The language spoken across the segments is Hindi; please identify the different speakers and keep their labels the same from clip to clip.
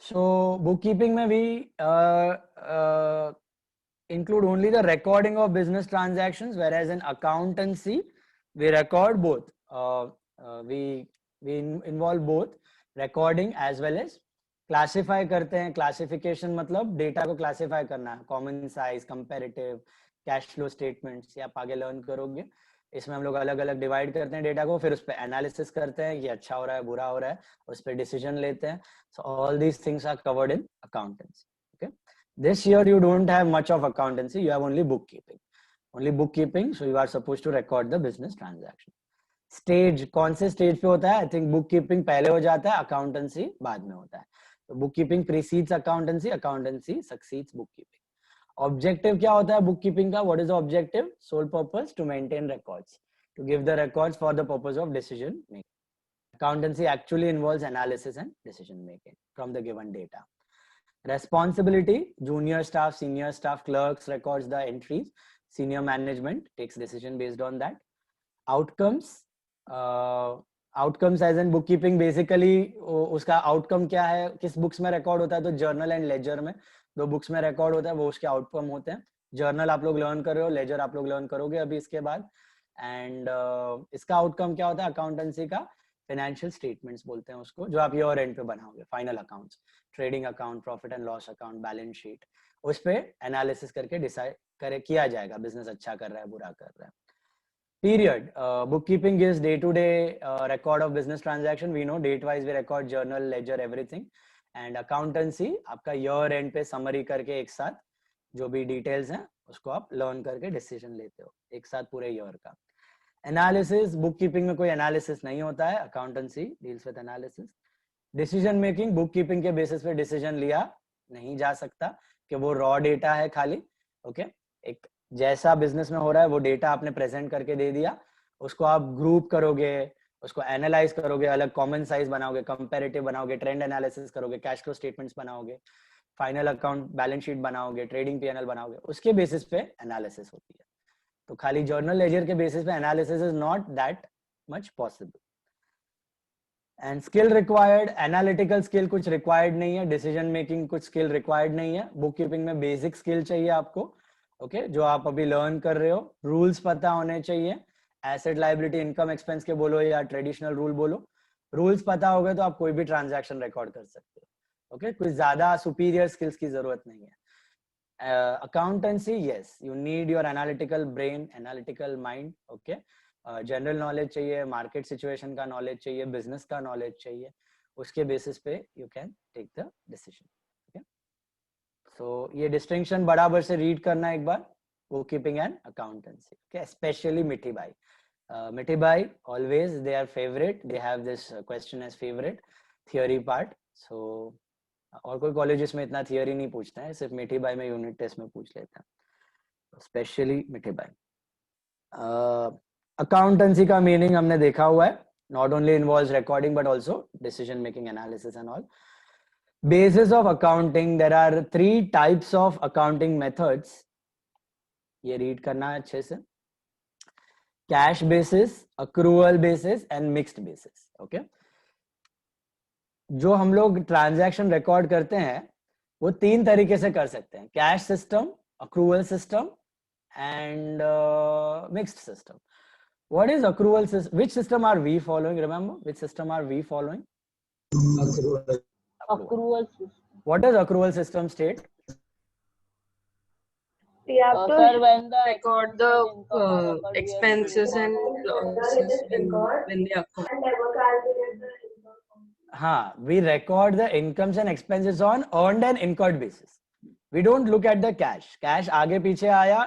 Speaker 1: So bookkeeping में भी include only the recording of business transactions, whereas in accountancy we record both. We involve both recording as well as classify करते हैं. क्लासिफिकेशन मतलब डेटा को क्लासिफाई करना है, common size, comparative, cash flow statements, ये आप आगे लर्न करोगे. इसमें हम लोग अलग अलग डिवाइड करते हैं डेटा को, फिर उस पर एनालिसिस करते हैं कि अच्छा हो रहा है, बुरा हो रहा है, उस पर डिसीजन लेते हैं. So all these things are covered in accountancy. Okay, this year you don't have much of accountancy, you have only bookkeeping, so you are supposed to record the business transaction. Stage कौन से स्टेज पे होता है? आई थिंक बुक कीपिंग पहले हो जाता है, अकाउंटेंसी बाद में होता है. तो book keeping precedes accountancy, accountancy succeeds book keeping. Objective क्या होता है बुक कीपिंग का? What is the objective? Sole purpose to maintain records, to give the records for the purpose of decision making. Accountancy actually involves analysis and decision making from the given data. Responsibility, junior staff, senior staff, clerks records the entries, senior management takes decision based on that. Outcomes, outcomes as in bookkeeping basically उसका outcome क्या है, किस books में record होता है? तो journal and ledger में दो books में record होता है, वो उसके outcome होते हैं. journal आप लोग learn कर रहे हो, ledger आप लोग learn करोगे अभी इसके बाद. and इसका outcome क्या होता है accountancy का? फाइनेंशियल स्टेटमेंट्स बोलते हैं उसको, जो आप ईयर एंड पे बनाओगे. Final accounts, trading account, profit and loss account, balance sheet, उस पे एनालिसिस करके डिसाइड करे किया जाएगा बिजनेस अच्छा कर रहा है, बुरा कर रहा है. Period, bookkeeping gives day to day record of business transaction. We know date wise we record journal, ledger, everything. and accountancy आपका ईयर एंड पे समरी करके एक साथ जो भी डिटेल्स हैं उसको आप लर्न करके डिसीजन लेते हो एक साथ पूरे ईयर का. एनालिसिस, बुक कीपिंग में कोई एनालिसिस नहीं होता है, accountancy deals with analysis. Decision making, book keeping के बेसिस पे डिसीजन लिया नहीं जा सकता कि वो रॉ डेटा है खाली. ओके, एक जैसा बिजनेस में हो रहा है वो डेटा आपने प्रेजेंट करके दे दिया, उसको आप ग्रुप करोगे, उसको एनालाइज करोगे, अलग कॉमन साइज बनाओगे, कंपैरेटिव बनाओगे, ट्रेंड एनालिसिस करोगे, कैश फ्लो स्टेटमेंट्स बनाओगे, फाइनल अकाउंट बैलेंस शीट बनाओगे, ट्रेडिंग पीएनएल बनाओगे, उसके बेसिस पे एनालिसिस होती है. तो खाली जर्नल लेजर के बेसिस पे analysis is not that much possible. And skill required, analytical skill कुछ रिक्वायर्ड नहीं है, डिसीजन मेकिंग कुछ स्किल रिक्वायर्ड नहीं है. बुक कीपिंग में बेसिक स्किल चाहिए आपको, ओके, जो आप अभी लर्न कर रहे हो. रूल्स पता होने चाहिए, एसेट लायबिलिटी इनकम एक्सपेंस के बोलो या ट्रेडिशनल रूल बोलो. रूल्स पता हो गए तो आप कोई भी ट्रांजैक्शन रिकॉर्ड कर सकते हो. ओके, कुछ ज्यादा सुपीरियर स्किल्स की जरूरत नहीं है. accountancy, yes, you need your analytical brain, analytical mind. okay, general knowledge चाहिए, मार्केट सिचुएशन का नॉलेज चाहिए, बिजनेस का नॉलेज चाहिए, उसके बेसिस पे you can take the decision. Okay, so ये डिस्टिंक्शन बराबर से रीड करना एक बार, book keeping and accountancy. Okay, specially Mithibai, मिठी भाई always they are favorite, they have this question as favorite theory part. so और कोई कॉलेजेस में इतना थियरी नहीं पूछते हैं, सिर्फ मिठी बाई में यूनिट टेस्ट में पूछ लेते हैं, स्पेशली मिठी बाई. अकाउंटेंसी का मीनिंग हमने देखा हुआ है, not only involves recording but also decision making, analysis and all. Basis of accounting, there are 3 types of accounting methods. ये रीड करना है अच्छे से. Cash basis, accrual basis and mixed basis. Okay, जो हम लोग ट्रांजैक्शन रिकॉर्ड करते हैं वो 3 तरीके से कर सकते हैं, cash system, accrual system and mixed system. What is accrual system? Which system are we following? Remember, which system are we following?
Speaker 2: Accrual system.
Speaker 1: What is accrual system? State.
Speaker 3: We have to
Speaker 2: Sir, when the
Speaker 3: record the expenses and losses when they occur. And never calculate the income.
Speaker 1: हाँ, we record the incomes and expenses on earned and incurred basis. We don't look at the cash. Cash आगे पीछे आया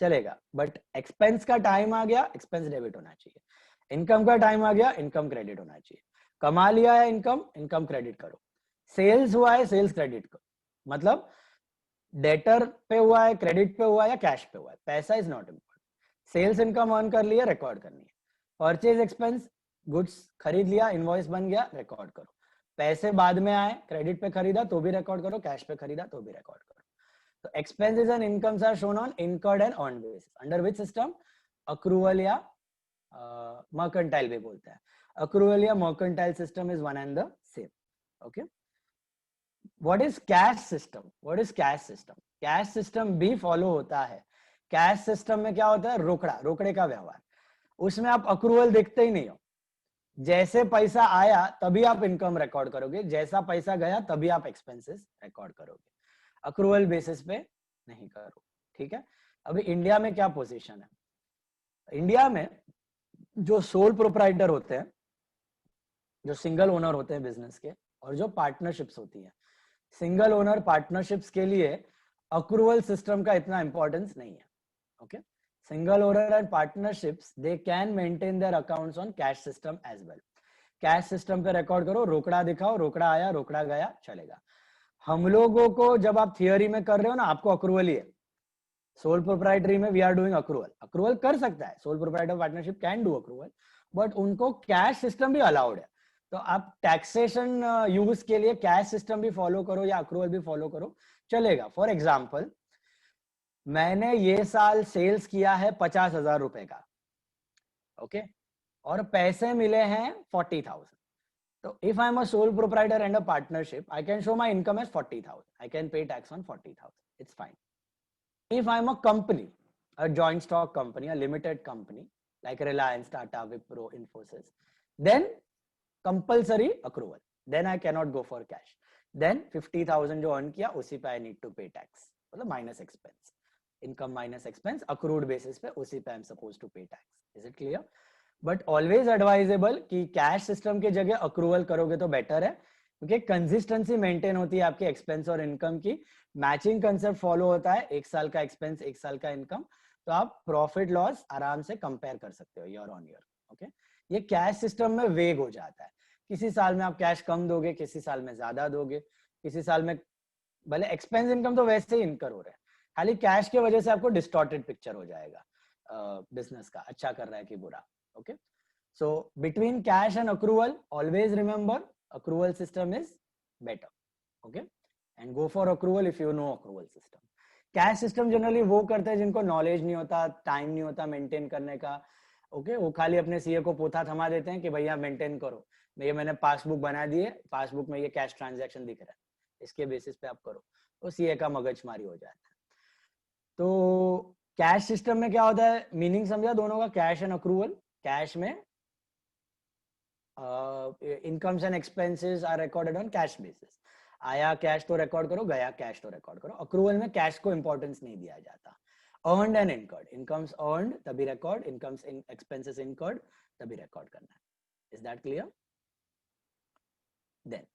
Speaker 1: चलेगा, बट एक्सपेंस का टाइम आ गया, एक्सपेंस डेबिट होना चाहिए. इनकम का टाइम आ गया, इनकम क्रेडिट होना चाहिए. कमा लिया है इनकम, इनकम क्रेडिट करो. सेल्स हुआ है, सेल्स क्रेडिट करो. मतलब डेटर पे हुआ है, क्रेडिट पे हुआ है या कैश पे हुआ है, पैसा is not important. Sales income earn कर लिया, रिकॉर्ड करनी है. परचेज एक्सपेंस, गुड्स खरीद लिया, इनवॉइस बन गया, रिकॉर्ड करो. पैसे बाद में आए, क्रेडिट पे खरीदा तो भी रिकॉर्ड करो, कैश पे खरीदा तो भी रिकॉर्ड करो. तो expenses and incomes are shown on incurred and earned basis. Under which system? Accrual या mercantile भी बोलते हैं. Accrual या mercantile system is one and the same. Okay. What is cash system? What is cash system? Cash system भी फॉलो होता है। कैश सिस्टम में क्या होता है? रोकड़े का व्यवहार। उसमें आप अक्रूवल देखते ही नहीं हो। जैसे पैसा आया तभी आप इनकम रिकॉर्ड करोगे, जैसा पैसा गया तभी आप एक्सपेंसेस रिकॉर्ड करोगे, अक्रूवल बेसिस पे नहीं करोगे। ठीक है। अभी इंडिया में क्या पोजीशन है? इंडिया में जो सोल प्रोप्राइटर होते हैं, जो सिंगल ओनर होते हैं बिजनेस के, और जो पार्टनरशिप्स होती है, सिंगल ओनर पार्टनरशिप्स के लिए अक्रूवल सिस्टम का इतना इंपॉर्टेंस नहीं है। Okay, single owner and partnerships they can maintain their accounts on cash system as well. Cash system पे रिकॉर्ड करो, रोकड़ा दिखाओ, रोकड़ा आया, रोकड़ा गया, चलेगा। हम लोगों को जब आप थियोरी में कर रहे हो ना, आपको अक्रूवल ही है। सोल प्रोप्राइटरी में we are doing accrual. Accrual कर सकता है, sole proprietor partnership can do accrual, but उनको कैश सिस्टम भी अलाउड है। तो आप टैक्सेशन यूज के लिए कैश सिस्टम भी फॉलो करो या अक्रूवल भी फॉलो करो, चलेगा। फॉर एग्जाम्पल, मैंने ये साल सेल्स किया है 50,000 रुपए का, ओके, और पैसे मिले हैं 40,000। तो if I'm a sole proprietor and a partnership, I can show my income as 40,000. I can pay tax on 40,000. It's fine. If I'm a company, a joint stock company, a limited company like Reliance, Tata, Wipro, Infosys, then compulsory accrual. Then I cannot go for cash. Then 50,000 जो earn किया उसी पे I need to pay tax. मतलब minus expense. Income minus expense, accrued basis पे उसी पे I'm supposed to pay tax. Is it clear? But always advisable कि कैश सिस्टम की जगह अक्रूवल करोगे तो बेटर है, क्योंकि कंसिस्टेंसी मेंटेन होती है आपके एक्सपेंस और इनकम की। मैचिंग कंसेप्ट फॉलो होता है, एक साल का एक्सपेंस एक साल का इनकम, तो आप प्रॉफिट लॉस आराम से कंपेयर कर सकते हो ईयर ऑन ईयर। ओके, ये कैश सिस्टम में वेग हो जाता है। किसी साल में आप कैश कम दोगे, किसी साल में ज्यादा दोगे, किसी साल में भले एक्सपेंस इनकम तो वैसे ही इनकर हो रहे हैं, खाली कैश की वजह से आपको डिस्टॉर्टेड पिक्चर हो जाएगा बिजनेस का, अच्छा कर रहा है कि बुरा। Okay, so between cash and accrual, always remember accrual system is better. Okay, and go for accrual if you know accrual system. Cash system generally वो करते हैं जिनको नॉलेज नहीं होता, टाइम नहीं होता मेंटेन करने का। ओके, वो खाली अपने सीए को पोथा थमा देते हैं कि भैया मेंटेन करो, भैया मैंने पासबुक बना दी है, पासबुक में ये कैश ट्रांजैक्शन दिख रहा है, इसके बेसिस पे आप करो, तो सीए का मगजमारी हो जाता है। तो कैश सिस्टम में क्या होता है, मीनिंग समझा दोनों का, कैश एंड अक्रूवल। कैश में incomes and expenses are recorded on cash basis. आया कैश तो रिकॉर्ड करो, गया कैश तो रिकॉर्ड करो। अक्रूवल में कैश को इंपॉर्टेंस नहीं दिया जाता। Earned and incurred, incomes earned तभी रिकॉर्ड, इनकम्स एक्सपेंसेस इनकर्ड तभी रिकॉर्ड करना है। Is that clear? Then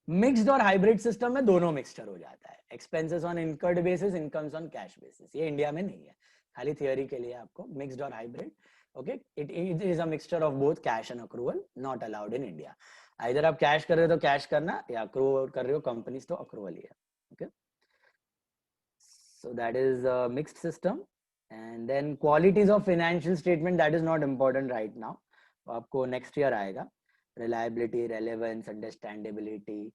Speaker 1: mixed और हाइब्रिड सिस्टम में दोनों मिक्सचर हो जाता है, expenses on incurred basis, incomes on cash basis. ये इंडिया में नहीं है, खाली थियोरी के लिए आपको मिक्स्ड और hybrid. Okay, it is a mixture of both cash and accrual, not allowed in India. इधर आप कैश कर रहे हो तो कैश करना, या अक्रूवल कर रहे हो कंपनीज तो अक्रूवल ही है। Okay, so that is a mixed system. And then qualities of financial statement, that is not important right now, आपको नेक्स्ट ईयर आएगा। Reliability, relevance, understandability,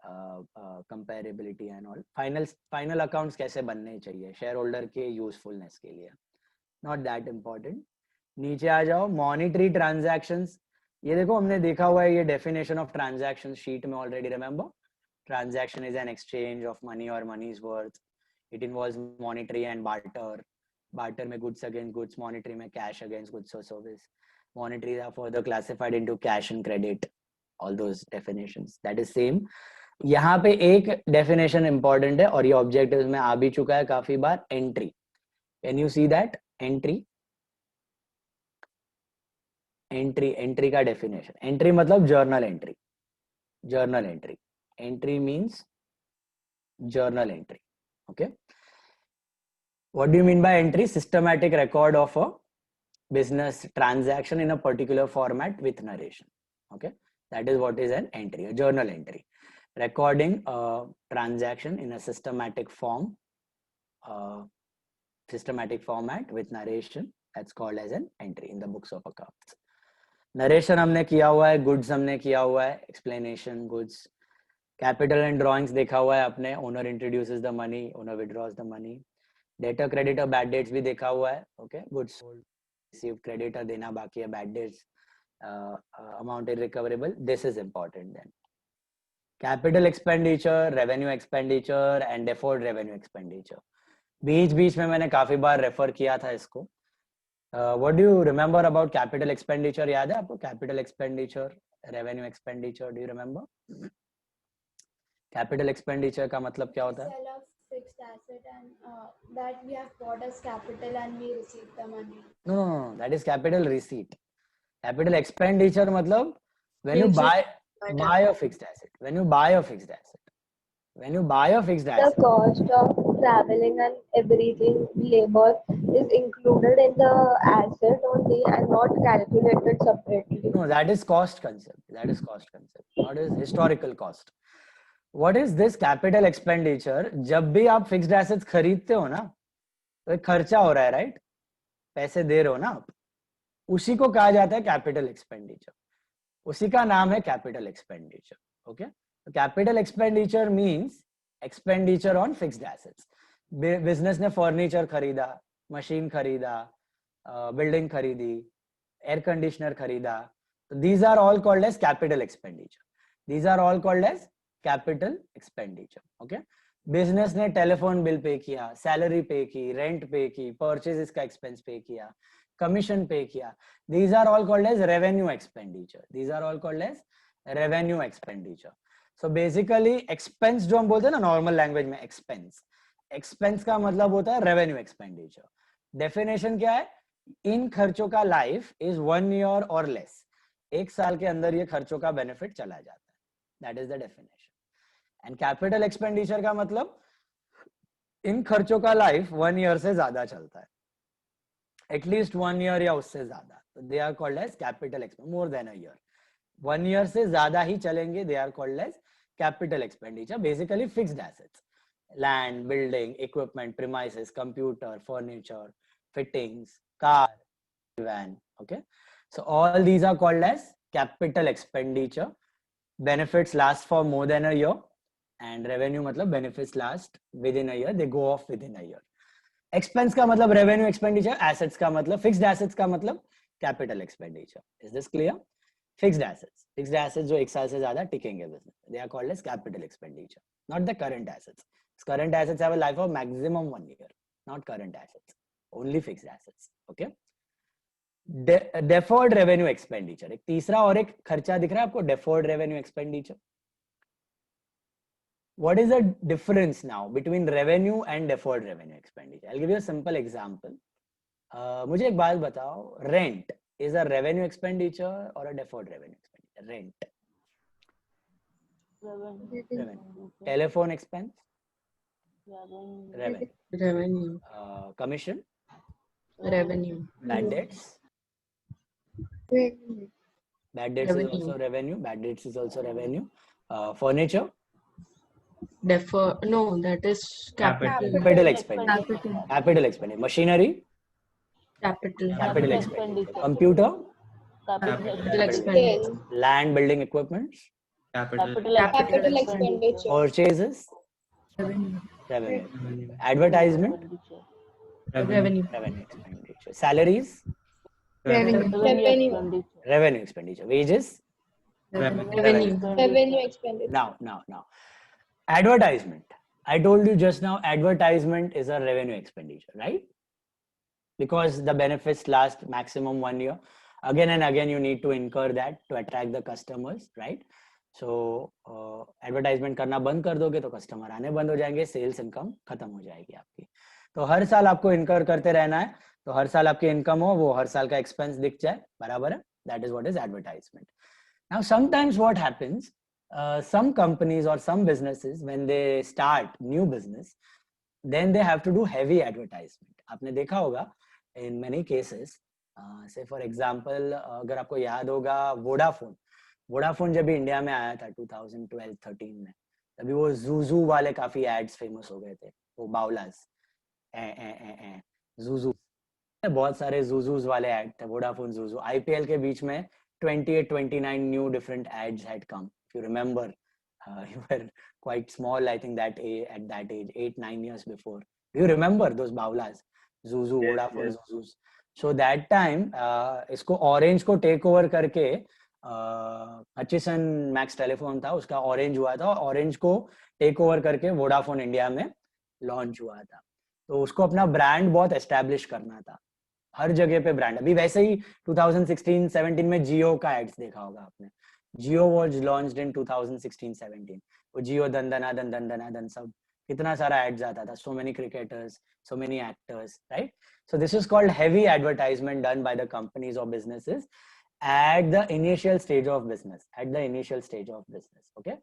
Speaker 1: comparability and all. Final accounts कैसे बनने चाहिए शेयर होल्डर के यूजफुलनेस के लिए, नॉट दैट इम्पोर्टेंट। नीचे आ जाओ, मॉनिटरी ट्रांजैक्शंस। ये देखो हमने देखा हुआ है, ये डेफिनेशन ऑफ ट्रांजैक्शन शीट में already, remember, transaction is an exchange of money और money is worth. It involves monetary and barter. Barter में गुड्स अगेंस्ट गुड्स, मॉनिटरी में कैश अगेंस्ट गुड्स और service. Monetary are further classified into cash and credit. All those definitions, that is same. यहाँ पे एक डेफिनेशन इंपॉर्टेंट है और ये ऑब्जेक्टिव्स में आ भी चुका है काफी बार, entry. Can you see that? Entry का डेफिनेशन, एंट्री मतलब journal entry. Journal entry, entry means journal entry. Okay, what do you mean by entry? Systematic record of a business transaction in a particular format with narration. Okay, that is what is an entry, a journal entry, recording a transaction in a systematic format with narration. That's called as an entry in the books of accounts. Narration हमने किया हुआ है, goods हमने किया हुआ है, explanation goods, capital and drawings देखा हुआ है आपने, owner introduces the money, owner withdraws the money, debtor creditor bad dates भी देखा हुआ है। Okay, goods sold, received, creditor देना बाकी है, bad debts, amount irrecoverable, this is important then. Capital expenditure, revenue expenditure and deferred revenue expenditure. बीच बीच में मैंने काफी बार रेफर किया था इसको. What do you remember about capital expenditure? याद है आपको capital expenditure, revenue expenditure? Do you remember? Capital expenditure का मतलब क्या होता है?
Speaker 2: Sell of fixed asset and that we have bought as capital and we receive the money.
Speaker 1: No, that is capital receipt. Capital expenditure मतलब when you
Speaker 3: Future
Speaker 1: buy a fixed asset. When you buy a fixed asset. When you buy a fixed
Speaker 4: The
Speaker 1: asset.
Speaker 4: cost of traveling and everything, labor is included in the asset only and not calculated separately.
Speaker 1: No, that is cost concept. That is cost concept. What is historical cost? What is this capital expenditure? जब भी आप fixed assets खरीदते हो ना, तो एक खर्चा हो रहा है, right? पैसे दे रहे हो ना आप, उसी को कहा जाता है कैपिटल एक्सपेंडिचर. उसी का नाम है capital expenditure. Okay, capital expenditure means expenditure on fixed assets. Business ने फर्नीचर खरीदा, मशीन खरीदा, बिल्डिंग खरीदी, एयर कंडीशनर खरीदा, तो these are all called as capital expenditure. These are all called as capital expenditure. Okay, business ने टेलीफोन बिल पे किया, सैलरी पे की, रेंट पे की, परचेजेस का एक्सपेंस पे किया, कमीशन पे किया, these are all called as revenue expenditure. These are all called as revenue expenditure. So basically expense जो हम बोलते हैं ना नॉर्मल लैंग्वेज में, एक्सपेंस का मतलब होता है रेवेन्यू एक्सपेंडिचर. डेफिनेशन क्या है? इन खर्चों का लाइफ इज 1 year और लेस. 1 साल के अंदर ये खर्चों का बेनिफिट चला जाता है. That is the definition. And capital expenditure का मतलब इन खर्चों का लाइफ 1 year से ज्यादा चलता है, एटलीस्ट 1 year या उससे ज्यादा. They are called as capital expenditure. More than a year, 1 year से ज्यादा ही चलेंगे, they are called as capital expenditure. Basically fixed assets, land, building, equipment, premises, computer, furniture, fittings, car, van. Okay, so all these are called as capital expenditure. Benefits last for more than a year, and revenue मतलब benefits last within a year, they go off within a year. Expense का मतलब revenue expenditure, assets का मतलब fixed assets का मतलब capital expenditure. Is this clear? Fixed assets जो 1 साल से ज्यादा टिकेंगे business, they are called as capital expenditure, not the current assets. Current assets have a life of maximum 1 year, not current assets, only fixed assets. Okay, deferred revenue expenditure, एक तीसरा और एक खर्चा दिख रहा है आपको, deferred revenue expenditure. What is the difference now between revenue and deferred revenue expenditure? I'll give you a simple example. मुझे एक बात बताओ, rent is a revenue expenditure or a deferred revenue expenditure? Rent, revenue. Telephone expense,
Speaker 3: revenue,
Speaker 1: commission,
Speaker 3: revenue,
Speaker 1: bad debts. Bad debts is also revenue. Bad debts is also revenue. Furniture,
Speaker 3: no, that is
Speaker 1: capital expenditure. Capital expenditure. Machinery, capital expenditure. Computer,
Speaker 3: capital expenditure.
Speaker 1: land, building, equipment.
Speaker 2: Capital expenditure.
Speaker 1: Purchases, revenue. Advertisement,
Speaker 3: Revenue.
Speaker 1: expenditure. Salaries, revenue expenditure. Wages,
Speaker 2: Revenue expenditure.
Speaker 1: now advertisement. I told you just now, advertisement is a revenue expenditure, right? Because the benefits last maximum 1 year. Again and again you need to incur that to attract the customers, right? So advertisement करना बंद कर दोगे तो कस्टमर आने बंद हो जाएंगे, सेल्स इनकम खत्म हो जाएगी आपकी. तो हर साल आपको इनकर करते रहना है, तो हर साल आपकी इनकम हो, वो हर साल का एक्सपेंस दिख जाए, बराबर है. That is what is advertisement. Now sometimes what happens, some companies or some businesses when they start new business, then they have to do heavy advertisement. आपने देखा होगा in many cases, say for example, अगर आपको याद होगा वोडाफोन जब भी इंडिया में आया था 2012-13 में, तभी वो जूजू वाले काफी एड्स फेमस हो गए थे, वो बाउलास जूजू, बहुत सारे जूजूज वाले एड थे, वोडाफोन जूजू. आईपीएल के बीच में 28-29 new different ads had come. If you remember, you were quite small, I think at that age, 8-9 years before. Do you remember those Baulas, Zuzu, Vodafone, Zuzus? So that time, इसको Orange को take over करके हचिसन मैक्स टेलीफोन था, उसका ऑरेंज हुआ था, ऑरेंज को टेक ओवर करके वोडाफोन इंडिया में लॉन्च हुआ था। तो उसको अपना ब्रांड बहुत एस्टेब्लिश करना था, हर जगह पे ब्रांड। अभी वैसे ही 2016-17 में जियो का एड्स देखा होगा आपने, जियो वाज लॉन्च्ड इन 2016-17, वो जियो दन दना दन दन दना दन, सब कितना सारा एड्स आता था, so many cricketers, so many actors, right? So this is called heavy advertisement done by the companies or businesses at the initial stage of business, okay?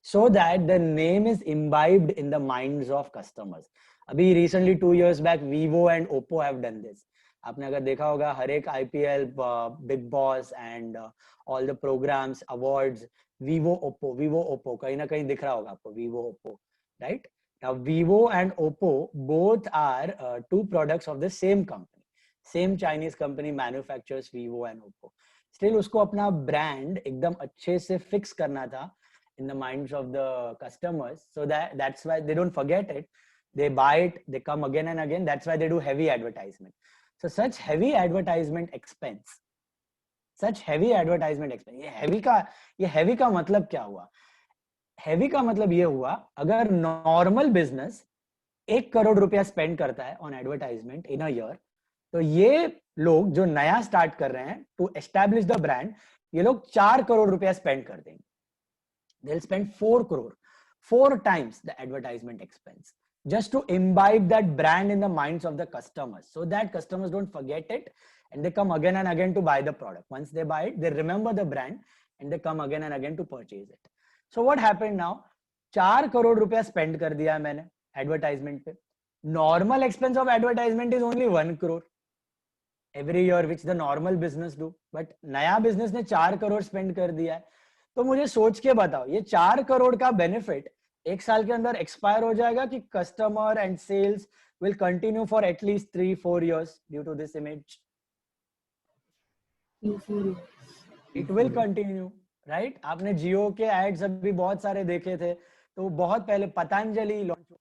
Speaker 1: So that the name is imbibed in the minds of customers. Abhi recently 2 years back Vivo and Oppo have done this. आपने अगर देखा होगा हर एक IPL, Big Boss and all the programs, awards, Vivo Oppo कहीं ना कहीं दिख रहा होगा आपको, Vivo Oppo, right? Now Vivo and Oppo both are two products of the same company, same Chinese company manufactures Vivo and Oppo. Still उसको अपना brand एकदम अच्छे से fix करना था in the minds of the customers, so that's why they don't forget it, they buy it, they come again and again. That's why they do heavy advertisement. So such heavy advertisement expense, ये heavy का मतलब क्या हुआ? हेवी का मतलब ये हुआ, अगर नॉर्मल बिजनेस 1 करोड़ रुपया स्पेंड करता है on advertisement in a year, तो ये लोग जो नया स्टार्ट कर रहे हैं टू एस्टैब्लिश द ब्रांड, ये लोग 4 करोड़ रुपया स्पेंड कर देंगे. They will spend 4 crore, 4 times the advertisement expense, just to imbibe that brand in the minds of the customers, so that customers don't forget it and they come again and again to buy the product. Once they buy it, they remember the brand and they come again and again to purchase it. So what happened now? 4 crore रुपया स्पेंड कर दिया मैंने एडवर्टाइजमेंट पे. Normal expense of advertisement is only 1 crore every year, which the normal business do. But नया बिजनेस ने 4 करोड़ स्पेंड कर दिया है. तो मुझे सोच के बताओ, ये 4 करोड़ का बेनिफिट 1 साल के अंदर एक्सपायर हो जाएगा कि customer and sales will continue for at least 3-4 years due to this image? It will continue, right? आपने जियो के एड्स अभी बहुत सारे देखे थे, तो बहुत पहले पतंजलि लॉन्च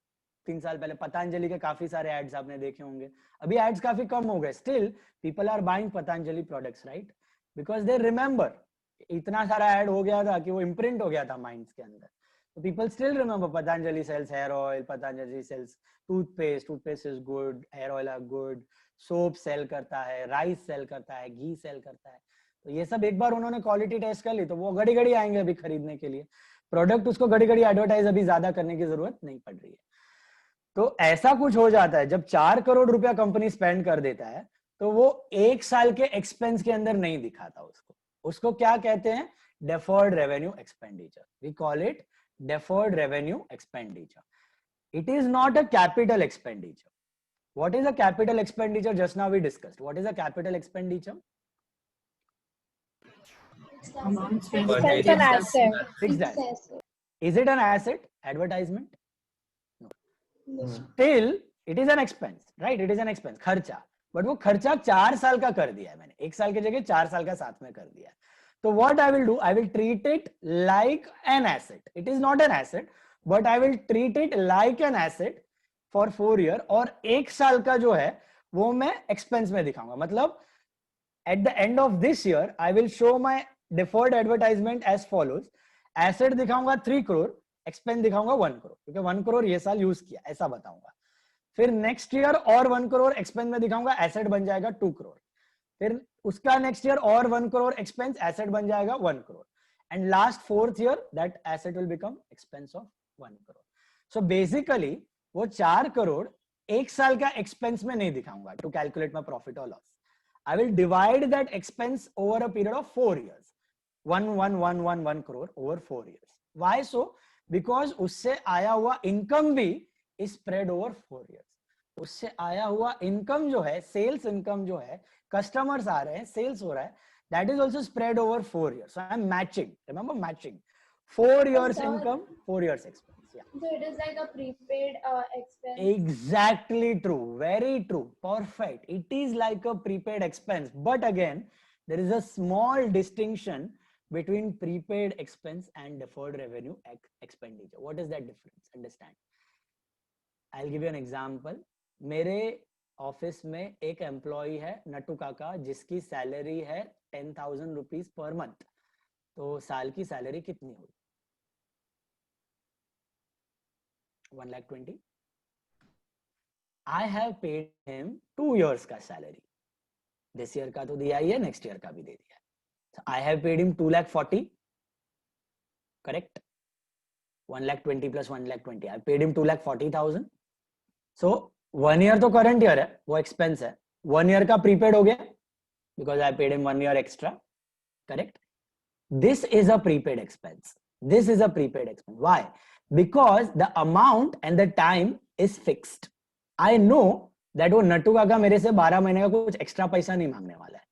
Speaker 1: 3 साल पहले, पतंजलि के काफी सारे एड्स आपने देखे होंगे. अभी एड्स काफी कम हो गए, still people are buying Patanjali products, right? Because they remember, इतना सारा एड हो गया था कि वो इम्प्रिंट हो गया था माइंड्स के अंदर. तो people still remember Patanjali sells hair oil, Patanjali sells toothpaste is good, hair oil are good, soap sell करता है, राइस सेल करता है, घी सेल करता है. तो ये सब एक बार उन्होंने क्वालिटी टेस्ट कर ली तो वो घड़ी घड़ी आएंगे अभी खरीदने के लिए प्रोडक्ट. उसको घड़ी घड़ी एडवर्टाइज अभी ज्यादा करने की जरूरत नहीं पड़ रही है. तो ऐसा कुछ हो जाता है, जब 4 करोड़ रुपया कंपनी स्पेंड कर देता है तो वो 1 साल के एक्सपेंस के अंदर नहीं दिखाता उसको क्या कहते हैं? Deferred revenue expenditure. We call it deferred revenue expenditure. It is not a capital expenditure. What is a capital expenditure? Just now we discussed. What is a capital expenditure?
Speaker 4: It's an asset.
Speaker 1: Fixed asset. Is it an asset? Advertisement? No. Still, it is an expense, right? It is an expense. खर्चा. But वो खर्चा 4 साल का कर दिया है मैंने, 1 साल की जगह 4 साल का साथ में कर दिया है. तो what I will do? I will treat it like an asset. It is not an asset, but I will treat it like an asset for 4 years. और 1 साल का जो है वो मैं expense में दिखाऊंगा. मतलब at the end of this year, I will show my deferred advertisement as follows. Asset दिखाऊंगा 3 करोड़, एक्सपेंस दिखाऊंगा 1 करोड़, क्योंकि 1 करोड़ ये साल यूज किया, ऐसा बताऊंगा. फिर नेक्स्ट ईयर और 1 करोड़ एक्सपेंस में दिखाऊंगा, एसेट बन जाएगा 2 करोड़. फिर उसका नेक्स्ट ईयर और 1 करोड़ एक्सपेंस, एसेट बन जाएगा 1 crore. And last 4th year that asset will become expense of 1 crore. So basically वो 4 करोड़ 1 साल का एक्सपेंस में नहीं दिखाऊंगा टू कैलकुलेट माई प्रॉफिट और loss. I will divide that expense over a period of 4 years. 1 crore over 4 years. Why so? Because उससे आया हुआ income भी is spread over 4 years. उससे आया हुआ income जो है, sales income जो है, customers आ रहे हैं, sales हो रहा है, that is also spread over 4 years. So I'm matching. Remember matching. 4 years income, 4 years expense. Yeah.
Speaker 2: So it is like a prepaid expense.
Speaker 1: Exactly true. Very true. Perfect. It is like a prepaid expense. But again, there is a small distinction between prepaid expense and deferred revenue expenditure. What is that difference? Understand. I'll give you an example. मेरे ऑफिस में एक एम्प्लॉय है नट्टू काका, जिसकी सैलरी है 10,000 रुपीज पर मंथ. तो साल की सैलरी कितनी होगी? 1,20,000. I have paid him 2 years का सैलरी. दिस ईयर का तो दिया ही है, नेक्स्ट ईयर का भी दे दिया है. I have paid him 2,40,000. Correct. 1,20,000 plus 1,20,000. I paid him 2,40,000. So 1 year तो current year है, वो expense है. 1 year का prepaid हो गया because I paid him 1 year extra. Correct. This is a prepaid expense. This is a prepaid expense. Why? Because the amount and the time is fixed. I know that वो नट्टू काका मेरे से 12 महीने का कुछ एक्स्ट्रा पैसा नहीं मांगने वाला है.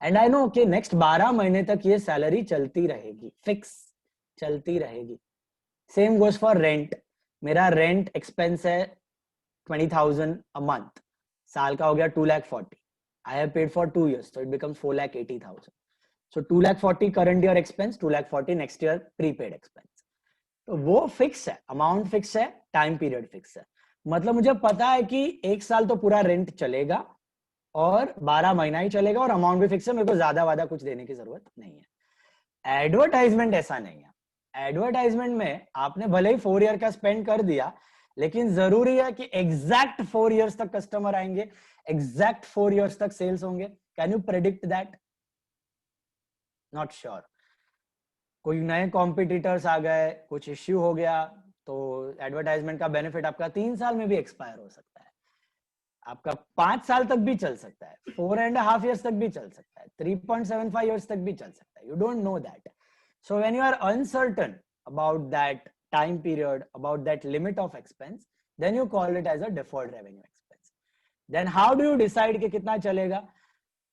Speaker 1: And I know कि next 12 महीने तक ये सैलरी चलती रहेगी, फिक्स चलती रहेगी. Same goes for rent. मेरा रेंट एक्सपेंस है 20,000 अ मंथ. साल का हो गया 2,40,000. I have paid for 2 years, so it becomes 4,80,000. So 2,40,000 current year expense, 2,40,000 next year prepaid expense. तो वो फिक्स है, अमाउंट फिक्स है, टाइम पीरियड फिक्स है. मतलब मुझे पता है कि 1 साल तो पूरा रेंट चलेगा और 12 महीना ही चलेगा और अमाउंट भी फिक्स है. मेरे को ज्यादा वादा कुछ देने की जरूरत नहीं है. एडवर्टाइजमेंट ऐसा नहीं है. एडवर्टाइजमेंट में आपने भले ही 4 year का स्पेंड कर दिया, लेकिन जरूरी है कि एग्जैक्ट 4 years तक कस्टमर आएंगे, एग्जैक्ट 4 years तक सेल्स होंगे. Can you predict that? Not sure. कोई नए कॉम्पिटिटर्स आ गए, कुछ इश्यू हो गया, तो एडवर्टाइजमेंट का बेनिफिट आपका 3 साल में भी एक्सपायर हो सकता है, आपका 5 साल तक भी चल सकता है, 4.5 years तक भी चल सकता है, 3.75 years तक भी चल सकता है. You don't know that. So when you are uncertain about that time period, about that limit of expense, then you call it as a deferred revenue expense. Then how do you decide कि कितना चलेगा?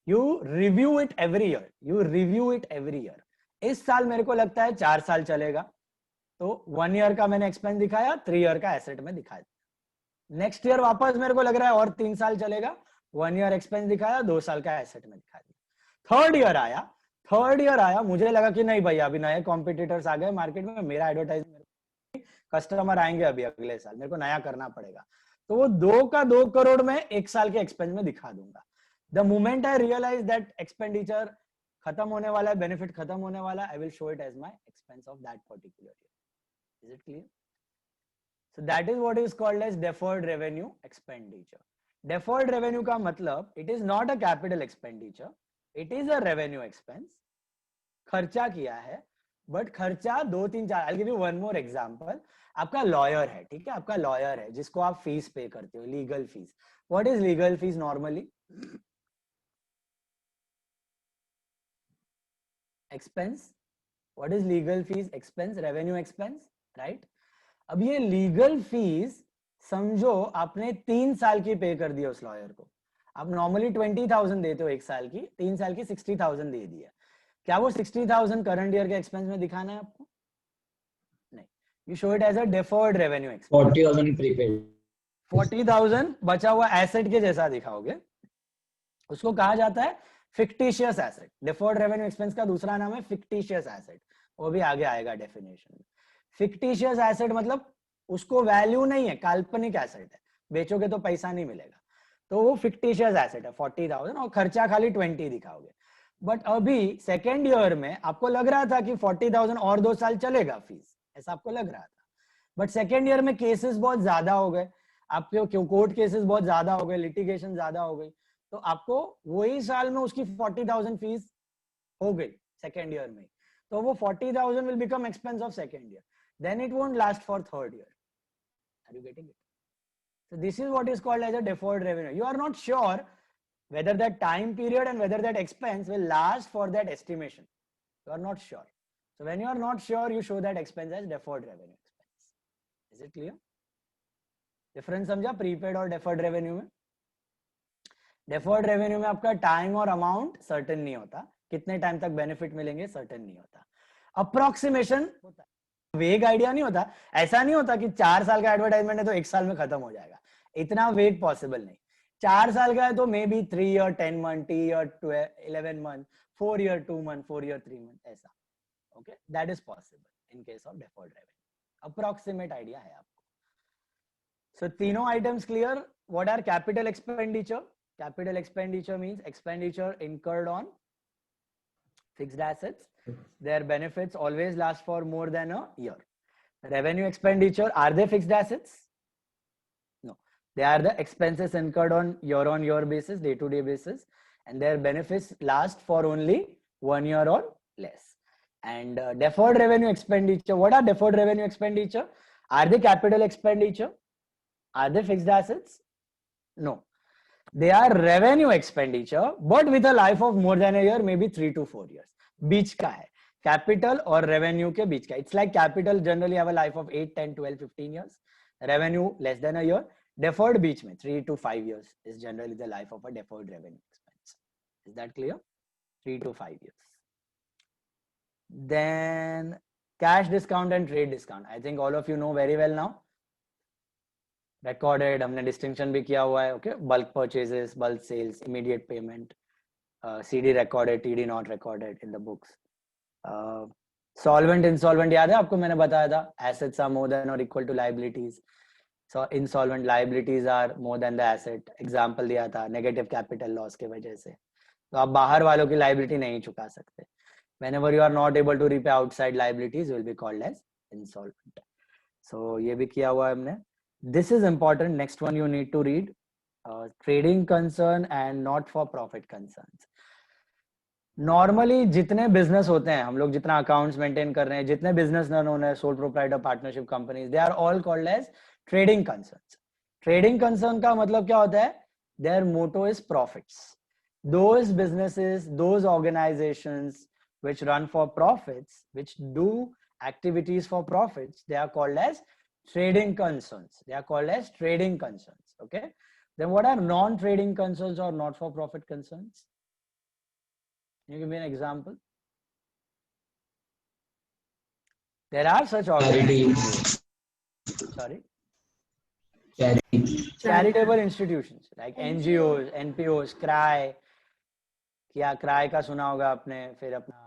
Speaker 1: You review it every year. You review it every year. इस साल मेरे को लगता है 4 साल चलेगा, तो 1 year का मैंने एक्सपेंस दिखाया, 3 year का एसेट में दिखाया. नेक्स्ट ईयर वापस मेरे को लग रहा है और 3 साल चलेगा, 1 year एक्सपेंस दिखाया, 2 साल का एसेट में दिखा दिया. थर्ड ईयर आया, मुझे लगा कि नहीं भैया अभी नए कॉम्पिटिटर्स आ गए मार्केट में, मेरा एडवर्टाइजमेंट कस्टमर आएंगे अभी अगले साल, मेरे को नया करना पड़ेगा, तो वो 2 करोड़ में 1 साल के एक्सपेंस में दिखा दूंगा. The moment I realize that expenditure खत्म होने वाला है, बेनिफिट खत्म होने वाला है, I will show it as my expense of that particular year. Is it clear? So that is what is called as deferred revenue expenditure. Deferred revenue का मतलब it is not a capital expenditure, it is a revenue expense. खर्चा किया है, बट खर्चा 2-3-4. I will give you one more example. आपका लॉयर है, ठीक है, आपका लॉयर है जिसको आप फीस पे करते हो, legal fees. What is legal fees normally? Expense. What is legal fees? Expense, revenue expense, right. अब ये लीगल फीस समझो आपने 3 साल की पे कर दिया उस लॉयर को. आप नॉर्मली 20,000 देते हो 1 साल की, 3 साल की 60,000 दे दिया. क्या वो 60,000 करंट ईयर के एक्सपेंस में दिखाना है आपको? नहीं. You show it as a deferred revenue expense.
Speaker 5: 40,000 prepaid.
Speaker 1: 40,000 बचा हुआ एसेट के जैसा दिखाओगे, उसको कहा जाता है fictitious asset. Deferred revenue expense का दूसरा नाम है फिक्टिशियस एसेट, वो भी आगे आएगा डेफिनेशन में. फिक्टिशियस एसेट मतलब उसको वैल्यू नहीं है, काल्पनिक एसेट है, बेचोगे तो पैसा नहीं मिलेगा, तो वो फिक्टिशियस एसेट है 40,000 और खर्चा खाली 20 दिखाओगे. बट अभी सेकेंड ईयर में आपको लग रहा था कि 40,000 और 2 साल चलेगा फीस, ऐसा आपको लग रहा था. बट सेकेंड ईयर में केसेस बहुत ज्यादा हो गए, आपके कोर्ट केसेस बहुत ज्यादा हो गए, लिटिगेशन ज्यादा हो गई, तो आपको वही साल में उसकी 40,000 फीस हो गई सेकेंड ईयर में, तो वो 40,000 will become expense of second year. Then it won't last for third year. Are you getting it? So this is what is called as a deferred revenue. You are not sure whether that time period and whether that expense will last for that estimation. You are not sure. So when you are not sure, you show that expense as deferred revenue expense. Is it clear? Difference समझा prepaid और deferred revenue में? Deferred revenue में आपका time और amount certain नहीं होता, कितने time तक benefit मिलेंगे certain नहीं होता, approximation होता है, वेग आइडिया नहीं होता. ऐसा नहीं होता कि 4 साल का एडवर्टाइजमेंट है तो 1 साल में खत्म हो जाएगा, इतना वेग पॉसिबल नहीं. 4 साल का है तो may be 3 year 10 month, 3 year 11 month, 4 year 2 month, 4 year 3 month, ऐसा. Okay, that is possible in case of deferred revenue. Approximate idea है आपको. सो तीनों items clear. What are capital expenditure? Capital expenditure means expenditure incurred on fixed assets. their benefits always last for more than a year. Revenue expenditure, are they fixed assets? No, they are the expenses incurred on year basis, day-to-day basis, and their benefits last for only 1 year or less. And deferred revenue expenditure, what are deferred revenue expenditure? Are they capital expenditure? Are they fixed assets? No, they are revenue expenditure, but with a life of more than a year, maybe 3 to 4 years. बीच का है, capital और revenue के बीच का. It's like capital generally have a life of 8, 10, 12, 15 years. Revenue less than a year. Deferred बीच में 3 to 5 years is generally the life of a deferred revenue expense. Is that clear? 3 to 5 years. Then cash discount and trade discount. I think all of you know very well now. Recorded, हमने distinction भी किया हुआ है. Okay, bulk purchases, bulk sales, immediate payment, CD recorded, TD not recorded in the books. Solvent, insolvent याद है आपको, मैंने बताया था. Assets are more than or equal to liabilities. So insolvent, liabilities are more than the asset. Example दिया था negative capital loss के वजह से. तो आप बाहर वालों की liability नहीं चुका सकते. Whenever you are not able to repay outside liabilities, you will be called as insolvent. So ये भी किया हुआ है हमने. This is important. Next one you need to read. Trading concern and not for profit concerns. Normally जितने business होते हैं, हम लोग जितना accounts maintain कर रहे हैं, जितने business run होने हैं, sole proprietor partnership companies, they are all called as trading concerns. Trading concern का मतलब क्या होता है? Their motto is profits. Those businesses, those organizations which run for profits, which do activities for profits, they are called as trading concerns. They are called as trading concerns. Okay. Then what are non-trading concerns or not-for-profit concerns? Can you give me an example? There are such organizations. Sorry. Charitable institutions like NGOs, NPOs, CRY. क्या CRY का सुना होगा आपने? फिर अपना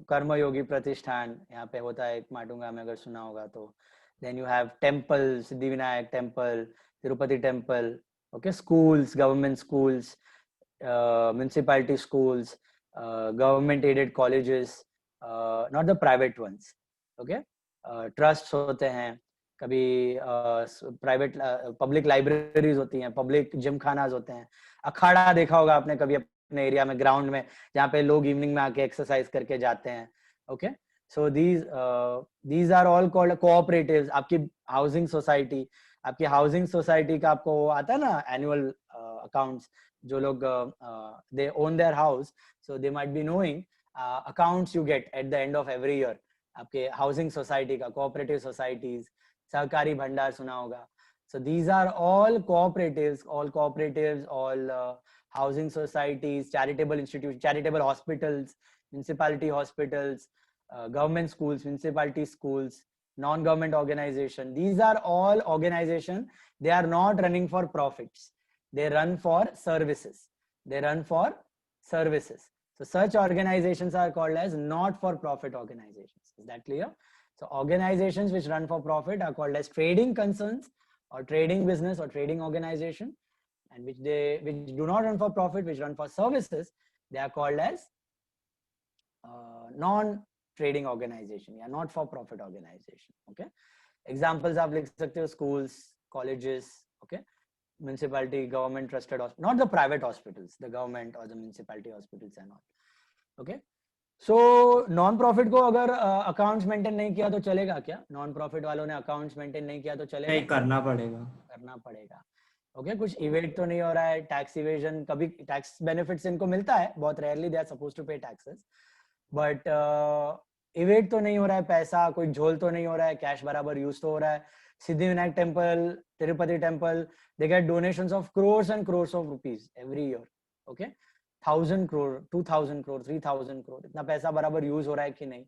Speaker 1: कर्मयोगी प्रतिष्ठान यहाँ पे होता है, एक माटुंगा में अगर सुना होगा तो. Then you have temple, Siddhivinayak temple, Tirupati temple. Okay, schools, government schools, municipality schools, government aided colleges, not the private ones. Okay, trusts होते हैं, कभी private public libraries होती हैं, public gym खानास होते हैं. अखाड़ा देखा होगा आपने कभी अपने एरिया में, ग्राउंड में, जहाँ पे लोग इवनिंग में आके एक्सरसाइज करके जाते हैं. Okay, so these are all called cooperatives. आपकी हाउसिंग सोसाइटी, आपकी हाउसिंग सोसाइटी का आपको आता है ना एनुअल अकाउंट्स, जो लोग they own their house, so they might be knowing accounts you get at the end of every year. आपके हाउसिंग सोसाइटी का, कोऑपरेटिव सोसाइटीज, सहकारी भंडार सुना होगा. So these are all cooperatives, all housing societies, charitable institutions, charitable hospitals, municipality hospitals, government schools, municipality schools, non-government organization. These are all organizations. They are not running for profits. They run for services. So such organizations are called as not-for-profit organizations. Is that clear? So organizations which run for profit are called as trading concerns or trading business or trading organization, and which do not run for profit, which run for services, they are called as non-trading organization, yeah, not for profit organization. Okay, examples आप लिख सकते हो, schools, colleges, okay, municipality, government trusted hospitals, not the private hospitals, the government or the municipality hospitals and all. Okay, so non-profit को अगर accounts maintain नहीं किया तो चलेगा क्या? Non-profit वालों ने accounts maintain नहीं किया तो चलेगा?
Speaker 5: नहीं, करना पड़ेगा.
Speaker 1: ओके, कुछ इवेट तो नहीं हो रहा है, टैक्स इवेजन, कभी टैक्स बेनिफिट्स इनको मिलता है, बहुत rarely they are supposed to pay taxes, but evade तो नहीं हो रहा है, पैसा कोई झोल तो नहीं हो रहा है, कैश बराबर यूज तो हो रहा है. Siddhivinayak temple, Tirupati temple, they get donations of crores and crores of rupees every year. Okay, 1000 crore, 2000 crore, 3000 crore, इतना पैसा बराबर यूज हो रहा है कि नहीं.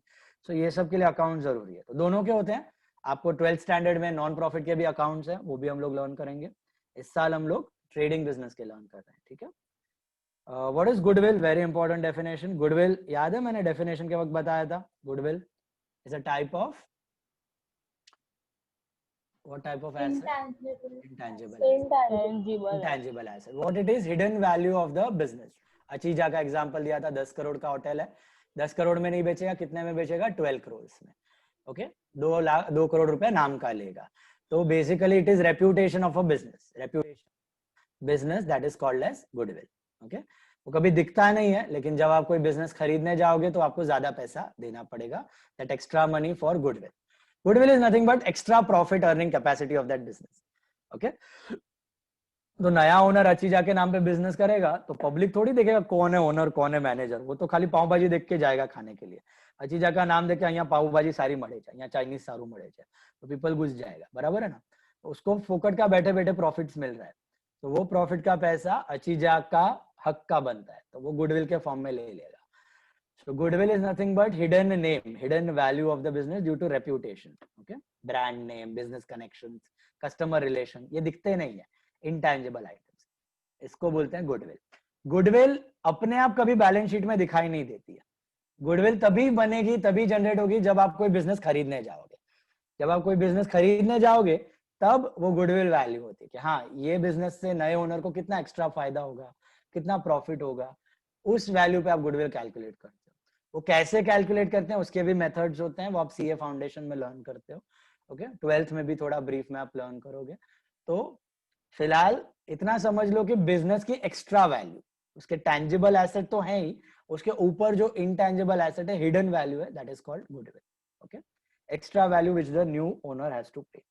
Speaker 1: सो ये सब के लिए अकाउंट जरूरी है. तो दोनों के होते हैं. आपको 12th स्टैंडर्ड में नॉन प्रॉफिट के भी अकाउंट्स हैं, वो भी हम लोग लर्न करेंगे. इस साल हम लोग ट्रेडिंग बिजनेस के लर्न कर रहे हैं. ठीक है. What is goodwill? Very important definition. Goodwill याद है, मैंने डेफिनेशन के वक्त बताया था. Goodwill is a type of, what type of asset? Intangible asset. What it is? Hidden value of the business. अचीजा का एग्जांपल दिया था, 10 करोड़ का होटल है, 10 करोड़ में नहीं बेचेगा, कितने में बेचेगा? 12 करोड़ में. ओके, 2 करोड़ रुपए नाम का लेगा. तो basically it is reputation of a business. Reputation business that is called as goodwill. Okay, वो कभी दिखता नहीं है, लेकिन जब आप कोई बिजनेस खरीदने जाओगे तो आपको ज्यादा पैसा देना पड़ेगा. That extra money for goodwill. Goodwill is nothing but extra profit earning capacity of that business. Okay, तो नया ओनर अचीजा के नाम पे बिजनेस करेगा तो पब्लिक थोड़ी देखेगा कौन है ओनर कौन है मैनेजर. वो तो खाली पाव भाजी देख के जाएगा खाने के लिए. अचीजा का नाम देख के यहाँ पाव भाजी सारी मड़े जाए, यहाँ चाइनीज सारू मड़े जाए, तो पीपल घुस जाएगा. बराबर है ना. उसको फोकट का बैठे बैठे प्रॉफिट्स मिल रहा है, तो वो प्रॉफिट का पैसा अचीजा का हक का बनता है, तो वो गुडविल के फॉर्म में ले लेगा. So goodwill is nothing but hidden name, hidden value of the business due to reputation. Okay, brand name, business connections, customer relation, ये दिखते नहीं है, intangible items. इसको बोलते हैं goodwill. Goodwill अपने आप कभी बैलेंस शीट में दिखाई नहीं देती है. Goodwill तभी बनेगी, तभी जनरेट होगी जब आप कोई बिजनेस खरीदने जाओगे. जब आप कोई बिजनेस खरीदने जाओगे तब वो गुडविल वैल्यू होती है कि हाँ ये बिजनेस से नए ओनर को कितना एक्स्ट्रा फायदा होगा, कितना प्रॉफिट होगा. उस वैल्यू पे आप गुडविल कैलकुलेट करते हो. वो कैसे कैलकुलेट करते हैं उसके भी मेथड्स होते हैं, वो आप सीए फाउंडेशन में लर्न करते हो. ओके, 12th में भी थोड़ा ब्रीफ में आप लर्न करोगे. तो फिलहाल इतना समझ लो कि बिजनेस की एक्स्ट्रा वैल्यू, उसके टैंजिबल एसेट तो है ही, उसके ऊपर जो इनटैंजिबल एसेट है, हिडन वैल्यू है, that is called goodwill. Okay, extra value which the new owner has to pay.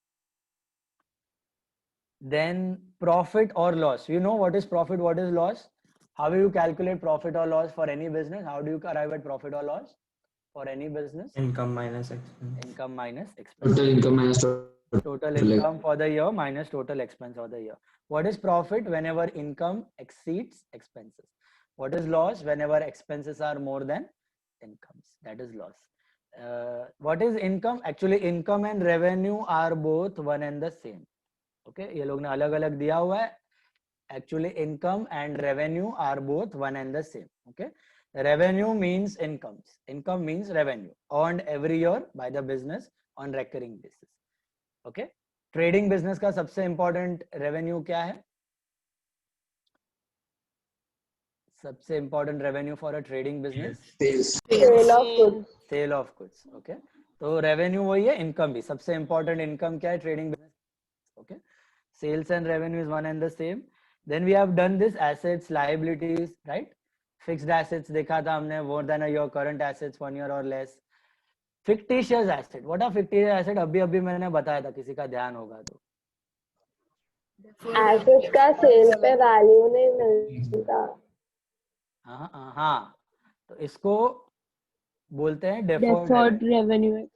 Speaker 1: Then profit or loss. You know what is profit, what is loss? How do you calculate profit or loss for any business? How do you arrive at profit or loss for any business?
Speaker 5: Income minus expense.
Speaker 1: Income minus expense.
Speaker 6: Total income minus
Speaker 1: Total income for the year minus total expense for the year. What is profit? Whenever income exceeds expenses. What is loss? Whenever expenses are more than incomes. That is loss. What is income? Actually, income and revenue are both one and the same. Okay, ये लोग ने अलग अलग दिया हुआ है. Actually, income and revenue are both one and the same. Okay, revenue means incomes. Income means revenue earned every year by the business on recurring basis. Okay, trading business का सबसे important revenue क्या है? सबसे important revenue for a trading business?
Speaker 4: Sale of goods.
Speaker 1: Sale of goods. Okay, तो revenue वही है, income भी. सबसे important income क्या है trading business? Okay, sales and revenue is one and the same. Then we have done this assets, liabilities, right? Fixed assets देखा था हमने, more than a year, current assets 1 year or less. Fictitious asset. What are fictitious asset? अभी मैंने बताया था, किसी का ध्यान होगा तो.
Speaker 4: Assets का सेल पे वैल्यू नहीं मिलता.
Speaker 1: हाँ, तो इसको बोलते हैं deferred
Speaker 4: revenue.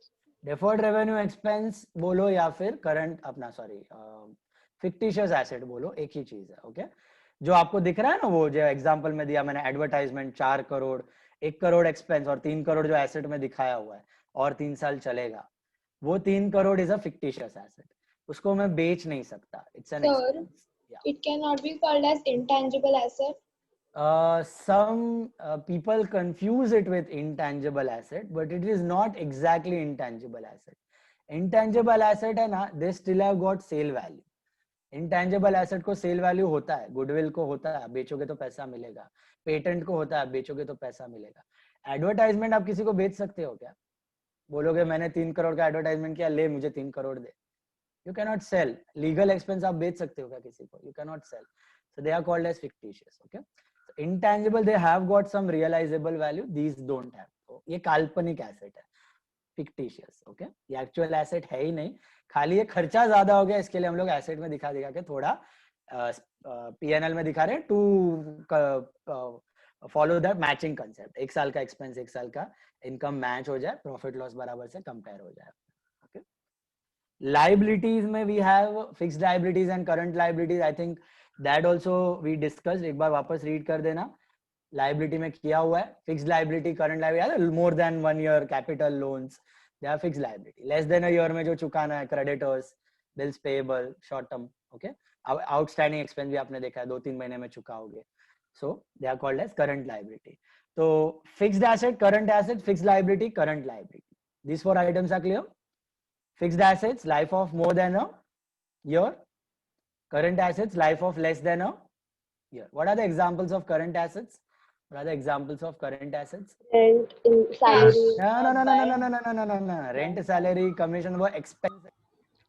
Speaker 1: Deferred revenue expense बोलो या फिर current अपना fictitious asset बोलो, एक ही चीज है. ओके, जो आपको दिख रहा है ना, वो जो एग्जांपल में दिया मैंने, एडवर्टाइजमेंट 4 करोड़, 1 करोड़ एक्सपेंस और 3 करोड़ जो एसेट में दिखाया हुआ है और 3 साल चलेगा, वो 3 crore is a fictitious asset. उसको मैं बेच नहीं सकता. It's an expense.
Speaker 2: It cannot be called as intangible asset.
Speaker 1: Some people confuse it with intangible asset, but it is not exactly intangible asset. Intangible asset है ना, they still have got sale value. Intangible asset को sale value होता है, goodwill को होता है, बेचोगे तो पैसा मिलेगा, patent को होता है, बेचोगे तो पैसा मिलेगा. Advertisement आप किसी को बेच सकते हो क्या? बोलोगे मैंने 3 करोड़ का एडवर्टाइजमेंट किया, ले मुझे 3 करोड़ दे. You cannot sell. Legal expense आप बेच सकते हो क्या किसी को? You cannot sell. So they are called as fictitious. Okay. So intangible, they have got some realizable value. These don't have. So ये काल्पनिक asset है, fictitious. Okay. ये actual asset है ही नहीं, खाली ये खर्चा ज्यादा हो गया, इसके लिए हम लोग asset में दिखा के थोड़ा P&L में दिखा रहे हैं to follow that matching concept. 1 साल का expense 1 साल का income match हो जाए, profit loss बराबर से compare हो जाए. Okay. Liabilities में we have fixed liabilities and current liabilities. I think that also we discussed. एक बार वापस read कर देना. Liability में किया हुआ है, fixed liability, current liability, more than 1 year, capital loans, they are fixed liability. Less than a year में जो चुकाना है, creditors, bills payable, short term, okay. Outstanding expense भी आपने देखा है, 2-3 महीने में चुकाओगे. So they are called as current liability. So fixed asset, fixed liability, current liability. These 4 items are clear. Fixed assets, life of more than a year. Current assets, life of less than a year. What are the examples of current assets? What are the examples of current assets?
Speaker 4: Rent, salary.
Speaker 1: No. Rent, salary, commission, वो expense,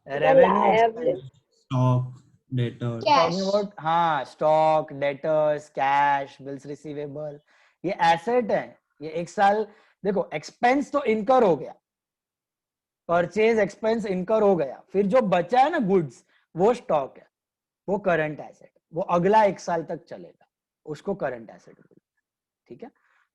Speaker 1: revenue expense.
Speaker 5: Stock, debtors.
Speaker 1: Talking about हाँ stock, debtors, cash, bills receivable, ये asset है. ये एक साल देखो expense तो incur हो गया, purchase expense incur हो गया, फिर जो बचा है ना goods वो stock है, वो current asset, वो अगला एक साल तक चलेगा, उसको current asset बोलते हैं. ठीक है,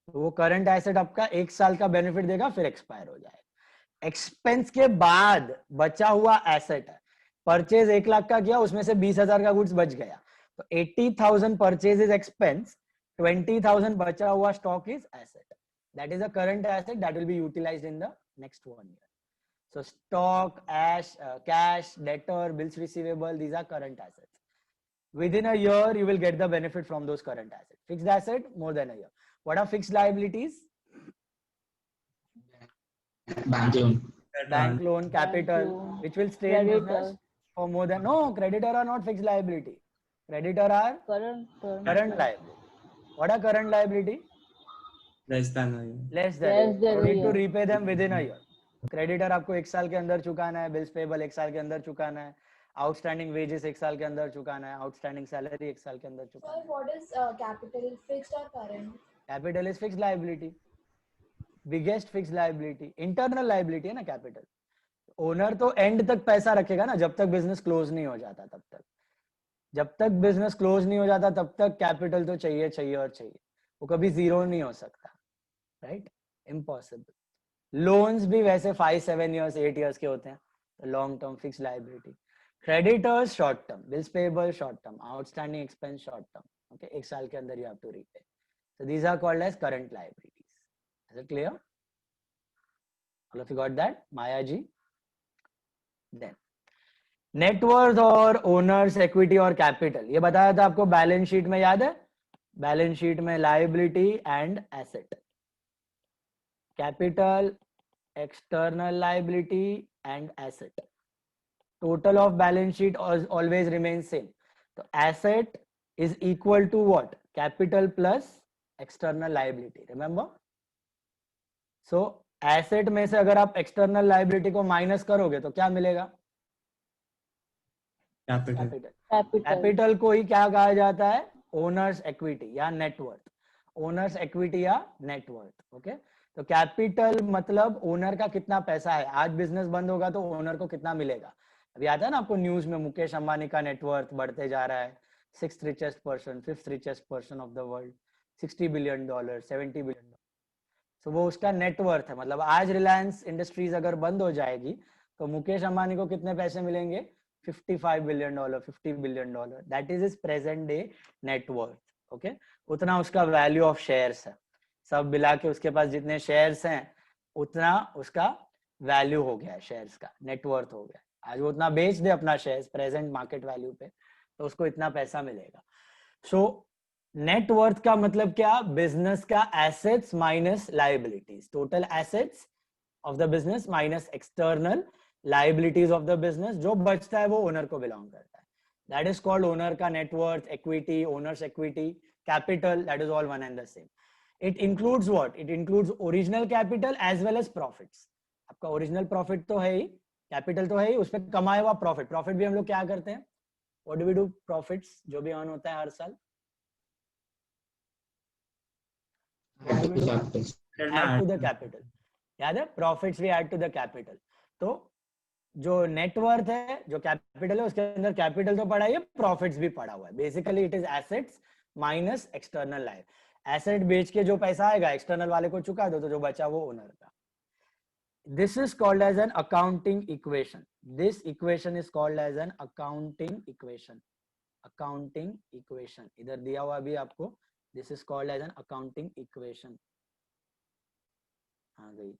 Speaker 1: तो वो करंट एसेट आपका एक साल का बेनिफिट देगा, फिर एक्सपायर हो जाएगा. एक्सपेंस के बाद बचा हुआ एसेट है, परचेज 1 लाख का किया, उसमें से 20,000 का गुड्स बच गया, तो 80,000 परचेज इज एक्सपेंस, 20,000 बचा हुआ stock is asset. That is a current asset that will be utilized in the next 1 year. So stock, cash, debtor, bills receivable, these are current assets. Within a year, you will get the benefit from those current assets. Fixed asset, more than a year. What are fixed liabilities?
Speaker 6: Bank loan.
Speaker 1: Bank loan, capital, which will stay in business for more than... No, creditor are not fixed liability. Creditor are current liability. What are current liability?
Speaker 5: Less than a year.
Speaker 1: Less than a year. You need to repay them within a year. Creditor आपको 1 साल के अंदर चुकाना है, bills payable 1 साल के अंदर चुकाना है, आउटस्टैंडिंग वेजेस 1 साल के अंदर चुकाना है, आउटस्टैंडिंग सैलरी 1 साल के अंदर चुकाना है.
Speaker 2: Sir, what is capital, fixed or current?
Speaker 1: Capital is fixed liability, biggest fixed liability. Internal liability है ना कैपिटल. ओनर तो एंड तक पैसा रखेगा ना, जब तक बिजनेस क्लोज नहीं हो जाता तब तक. जब तक बिजनेस क्लोज नहीं हो जाता तब तक कैपिटल तो चाहिए चाहिए और चाहिए, वो कभी जीरो नहीं हो सकता, राइट? इम्पॉसिबल. लोन्स भी वैसे 5, 7 years, 8 years के होते हैं, long term fixed liability. Creditors short term, bills payable short term, outstanding expense short term. Okay, 1 साल के अंदर you have to repay. So these are called as current liabilities. Is it clear? All of you got that? Maya ji? Then net worth और owners equity और capital, ये बताया था आपको बैलेंस शीट में, याद है? बैलेंस शीट में liability and asset, capital, external liability and asset. Total of balance sheet always remains same. So asset is equal to what? Capital plus external liability. Remember? So asset में से अगर आप external liability को माइनस करोगे तो क्या मिलेगा? कैपिटल को ही क्या कहा जाता है? ओनर्स इक्विटी या नेटवर्थ. ओनर्स इक्विटी या नेटवर्थ. ओके, तो कैपिटल मतलब ओनर का कितना पैसा है. आज बिजनेस बंद होगा तो ओनर को कितना मिलेगा? अभी आता है ना आपको न्यूज में, मुकेश अंबानी का नेटवर्थ बढ़ते जा रहा है, 6th richest person, 5th richest person of the world, $60 billion, $70 billion. So वो उसका नेटवर्थ है. मतलब आज रिलायंस इंडस्ट्रीज अगर बंद हो जाएगी तो मुकेश अंबानी को कितने पैसे मिलेंगे? $55 billion, $50 billion. That is his present day net worth. Okay, उतना उसका वैल्यू ऑफ शेयर्स है. सब मिला के उसके पास जितने शेयर्स हैं उतना उसका वैल्यू हो गया है, शेयर्स का नेटवर्थ हो गया. आज वो उतना बेच दे अपना शेयर्स प्रेजेंट मार्केट वैल्यू पे तो उसको इतना पैसा मिलेगा. सो नेटवर्थ का मतलब क्या? बिजनेस का assets minus liabilities. Total assets of the business minus external liabilities of the business. जो बचता है वो ओनर को बिलोंग करता है. दैट इज कॉल्ड ओनर का net worth, equity, owner's equity, capital. That is all one and the same. It includes what? It includes original capital as well as profits. आपका ओरिजिनल प्रॉफिट तो है ही, कैपिटल तो है ही, उसमें कमाया हुआ प्रॉफिट. प्रॉफिट भी हम लोग क्या करते हैं? What do we do? Profits जो भी अर्न होता है हर साल, add to the capital. याद है? प्रॉफिट्स भी ऐड टू द कैपिटल. तो जो नेटवर्थ है, जो कैपिटल है, उसके अंदर कैपिटल तो पड़ा है, प्रॉफिट्स भी पड़ा हुआ है. Basically it is assets minus external liability. Asset बेच के जो पैसा आएगा एक्सटर्नल वाले को चुका दो तो जो बचा वो ओनर का. This is called as an accounting equation. This equation is called as an accounting equation. Accounting equation. इधर दिया हुआ भी आपको. This is called as an accounting equation. आ गई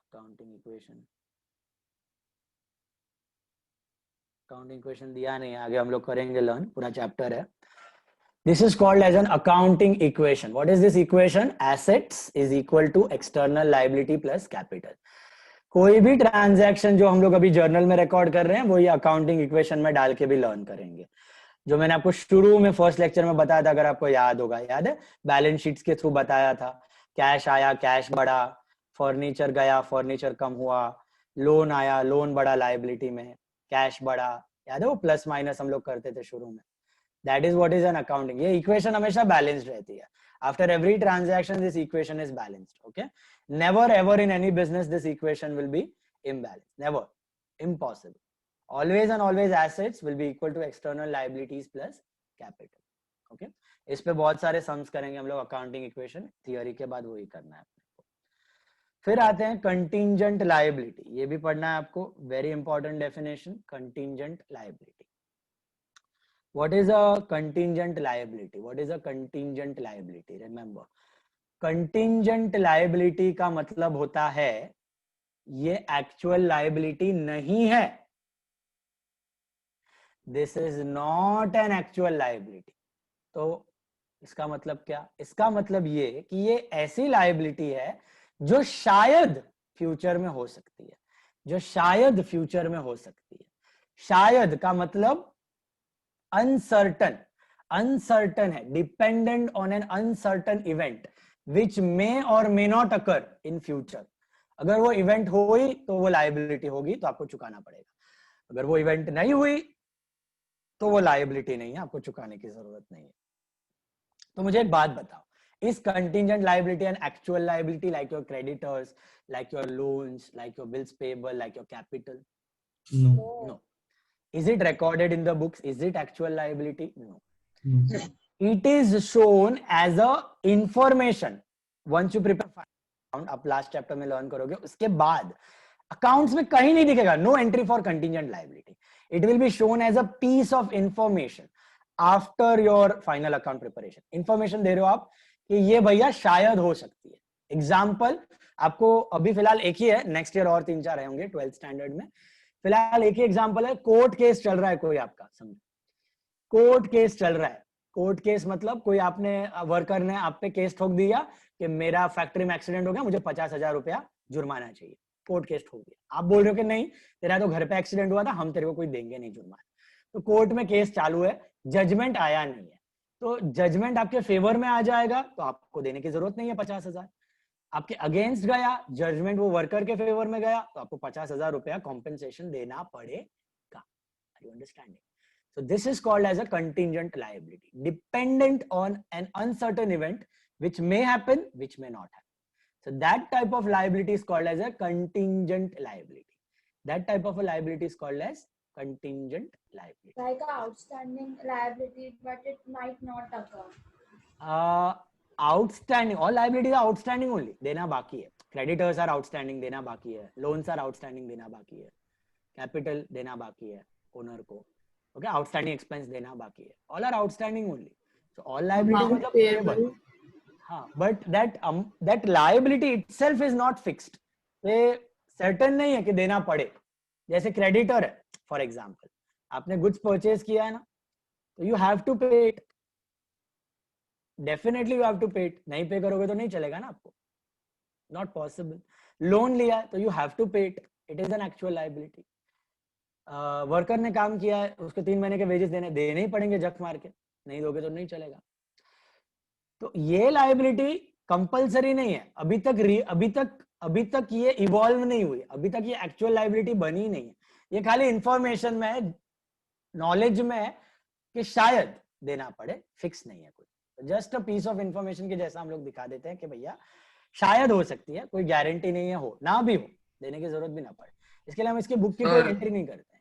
Speaker 1: accounting equation. Accounting equation दिया नहीं, आगे हम लोग करेंगे लर्न, पूरा चैप्टर है. This is called as an accounting equation. What is this equation? Assets is equal to external liability plus capital. कोई भी ट्रांजैक्शन जो हम लोग अभी जर्नल में रिकॉर्ड कर रहे हैं वो ये अकाउंटिंग इक्वेशन में डाल के भी लर्न करेंगे. जो मैंने आपको शुरू में फर्स्ट लेक्चर में बताया था, अगर आपको याद होगा, याद है, बैलेंस शीट्स के थ्रू बताया था। कैश आया, कैश बढ़ा, फर्नीचर गया, फर्नीचर कम हुआ, लोन आया, लोन बढ़ा लाइबिलिटी में, कैश बढ़ा, याद है वो प्लस माइनस हम लोग करते थे शुरू में। That is what is an accounting. ये इक्वेशन हमेशा बैलेंस्ड रहती है। After every transaction this equation is balanced, okay. Never ever in any business this equation will be imbalanced, never, impossible. Always and always assets will be equal to external liabilities plus capital, okay? इस पे बहुत सारे सम्स करेंगे हम लोग, अकाउंटिंग इक्वेशन थियोरी के बाद वही करना है अपने को। फिर आते हैं कंटिंजेंट लायबिलिटी, ये भी पढ़ना है आपको, very important definition, contingent liability. What is a contingent liability? What is a contingent liability? Remember, contingent liability का मतलब होता है ये एक्चुअल लायबिलिटी नहीं है। This is not an actual liability. तो इसका मतलब क्या? इसका मतलब ये कि ये ऐसी लायबिलिटी है जो शायद फ्यूचर में हो सकती है, जो शायद फ्यूचर में हो सकती है। शायद का मतलब अनसर्टन, अनसर्टन है, dependent on an uncertain event which may और may not occur in future. अगर वो इवेंट हुई तो वो लायबिलिटी होगी, तो आपको चुकाना पड़ेगा। अगर वो इवेंट नहीं हुई तो वो लायबिलिटी नहीं है, आपको चुकाने की जरूरत नहीं है। तो मुझे एक बात बताओ, is contingent liability an actual liability like your creditors, like your loans, like your bills payable, like your capital?
Speaker 5: No.
Speaker 1: No. Is it recorded in the books? Is it actual liability? No.
Speaker 5: No.
Speaker 1: It is shown as a information. Once you prepare account, आप लास्ट चैप्टर में लर्न करोगे, उसके बाद अकाउंट्स में कहीं नहीं दिखेगा no entry for contingent liability. It will be shown as a piece of information after your final account preparation. Information दे रहे हो आप कि ये भैया शायद हो सकती है। एग्जाम्पल आपको अभी फिलहाल एक ही है, नेक्स्ट ईयर और 3-4 रहे होंगे 12th स्टैंडर्ड में। फिलहाल एक ही एग्जाम्पल है, कोर्ट केस चल रहा है कोई आपका, समझो कोर्ट केस चल रहा है। कोर्ट केस मतलब कोई आपने वर्कर ने आप पे केस ठोक दिया कि मेरा फैक्ट्री में एक्सीडेंट हो गया, मुझे 50,000 रुपया जुर्माना चाहिए। कोर्ट केस ठोक दिया, आप बोल रहे हो कि नहीं तेरा तो घर पे एक्सीडेंट हुआ था, हम तेरे को कोई देंगे नहीं जुर्माना। तो कोर्ट में केस चालू है, जजमेंट आया नहीं है, तो जजमेंट आपके फेवर में आ जाएगा तो आपको देने की जरूरत नहीं है 50,000। आपके अगेंस्ट गया जजमेंट, वो वर्कर के फेवर में गया तो आपको 50,000 रुपया कॉम्पेंसेशन देना पड़ेगा। Are you understanding? So this is called as a contingent liability, dependent on an uncertain event which may happen, which may not happen. So that type of liability is called as a contingent liability. That type of a liability is called as contingent liability.
Speaker 2: Like a outstanding liability, but it might not occur.
Speaker 1: Outstanding, all liabilities are outstanding only, देना बाकी है। Creditors are outstanding, देना बाकी है। Loans are outstanding, देना बाकी है। Capital देना बाकी है ओनर को। Okay, outstanding expense देना बाकी है। All are outstanding only. So all liabilities मतलब payable. हाँ, but that liability itself is not fixed. ये certain नहीं है कि देना पड़े। जैसे creditor है, for example, आपने goods purchase किया है ना, तो you have to pay it. Definitely you have to pay it. नहीं pay करोगे तो नहीं चलेगा ना आपको। Not possible. Loan लिया है तो you have to pay it. It is an actual liability. Worker ने काम किया है, उसके 3 महीने के वेजेस देने ही पड़ेंगे जक मार के, नहीं दोगे तो नहीं चलेगा। तो ये लायबिलिटी कंपलसरी नहीं है, अभी तक ये इवॉल्व नहीं हुई, अभी तक ये एक्चुअल लायबिलिटी बनी नहीं है। ये खाली इंफॉर्मेशन में है, नॉलेज में है कि शायद देना पड़े, फिक्स नहीं है कुछ। Just a piece of information के जैसा हम लोग दिखा देते हैं कि भैया शायद हो सकती है, कोई गारंटी नहीं है, हो ना भी हो, देने की जरूरत भी ना पड़े। इसके लिए हम इसके बुक की कोई एंट्री नहीं करते हैं।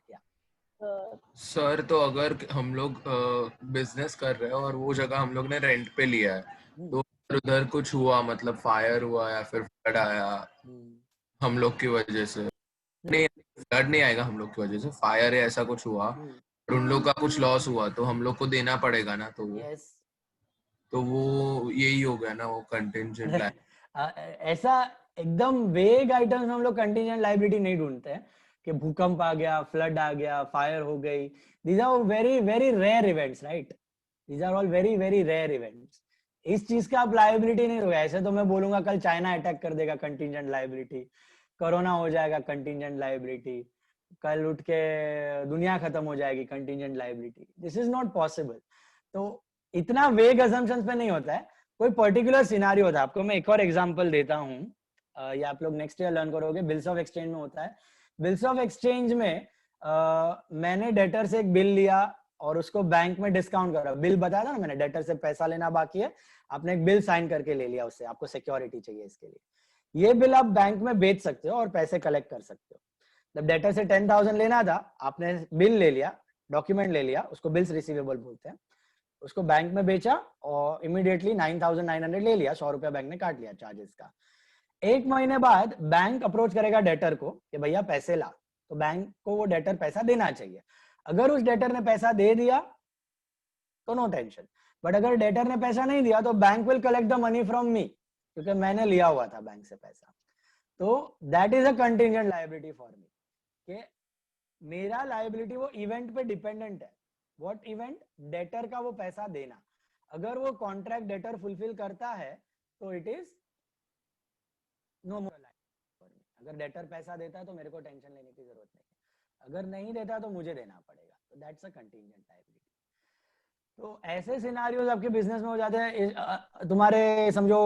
Speaker 6: सर तो अगर हम लोग बिजनेस कर रहे हैं और वो जगह हम लोग ने रेंट पे लिया है, तो उधर कुछ हुआ, मतलब फायर हुआ या फिर फ्लड आया हम लोग की वजह से, नहीं फ्लड नहीं आएगा हम लोग की वजह से, फायर है ऐसा कुछ हुआ और उन लोग का कुछ लॉस हुआ तो हम लोग को देना पड़ेगा ना, तो वो यही हो गया ना, वो कंटिंजेंट
Speaker 1: ऐसा एकदम वेग आइटम्स हम लोग कंटिंजेंट लायबिलिटी नहीं ढूंढते हैं कि भूकंप आ गया, फ्लड आ गया, फायर हो गई। These are very very rare events, right? These are all very very rare events. इस चीज का आप लायबिलिटी नहीं होगा। ऐसे तो मैं बोलूंगा कल चाइना अटैक कर देगा, कंटिंजेंट लायबिलिटी। कोरोना हो जाएगा, कंटिंजेंट लायबिलिटी। कल उठ के दुनिया खत्म हो जाएगी, contingent liability, this is not possible. तो इतना वेग असम्पशंस पे नहीं होता है, कोई पर्टिकुलर सिनारियो होता है। आपको मैं एक और एग्जांपल देता हूँ, ये आप लोग नेक्स्ट ईयर लर्न करोगे, बिल्स ऑफ एक्सचेंज में होता है। बिल्स ऑफ एक्सचेंज में मैंने डेटर से एक बिल लिया और उसको बैंक में डिस्काउंट करा। बिल बताया था ना मैंने, डेटर से पैसा लेना बाकी है, आपने एक बिल साइन करके ले लिया उससे, आपको सिक्योरिटी चाहिए इसके लिए। ये बिल आप बैंक में बेच सकते हो और पैसे कलेक्ट कर सकते हो। जब डेटर से 10,000 लेना था, आपने बिल ले लिया, डॉक्यूमेंट ले लिया, उसको बिल्स रिसीवेबल बोलते हैं, उसको बैंक में बेचा और इमीडिएटली 9,900 ले लिया, 100 रुपया बैंक ने काट लिया चार्जेस का। एक महीने बाद बैंक अप्रोच करेगा डेटर को कि भैया पैसे ला, तो बैंक को वो डेटर पैसा देना चाहिए। अगर उस डेटर ने पैसा दे दिया तो नो टेंशन, बट अगर डेटर ने पैसा नहीं दिया तो bank will collect the money from me, क्योंकि मैंने लिया हुआ था बैंक से पैसा। तो that is a contingent liability for me, कि मेरा लायबिलिटी वो इवेंट पे डिपेंडेंट है। What event? डेटर का वो पैसा देना। अगर वो कॉन्ट्रैक्ट डेटर फुलफिल करता है तो it is no more liability. अगर डेटर पैसा देता है तो मेरे को टेंशन लेने की जरूरत नहीं है, अगर नहीं देता तो मुझे देना पड़ेगा। तो दैट्स अ कंटीजेंट लायबिलिटी। तो ऐसे सिनारियोज आपके बिजनेस में हो जाते हैं। तुम्हारे समझो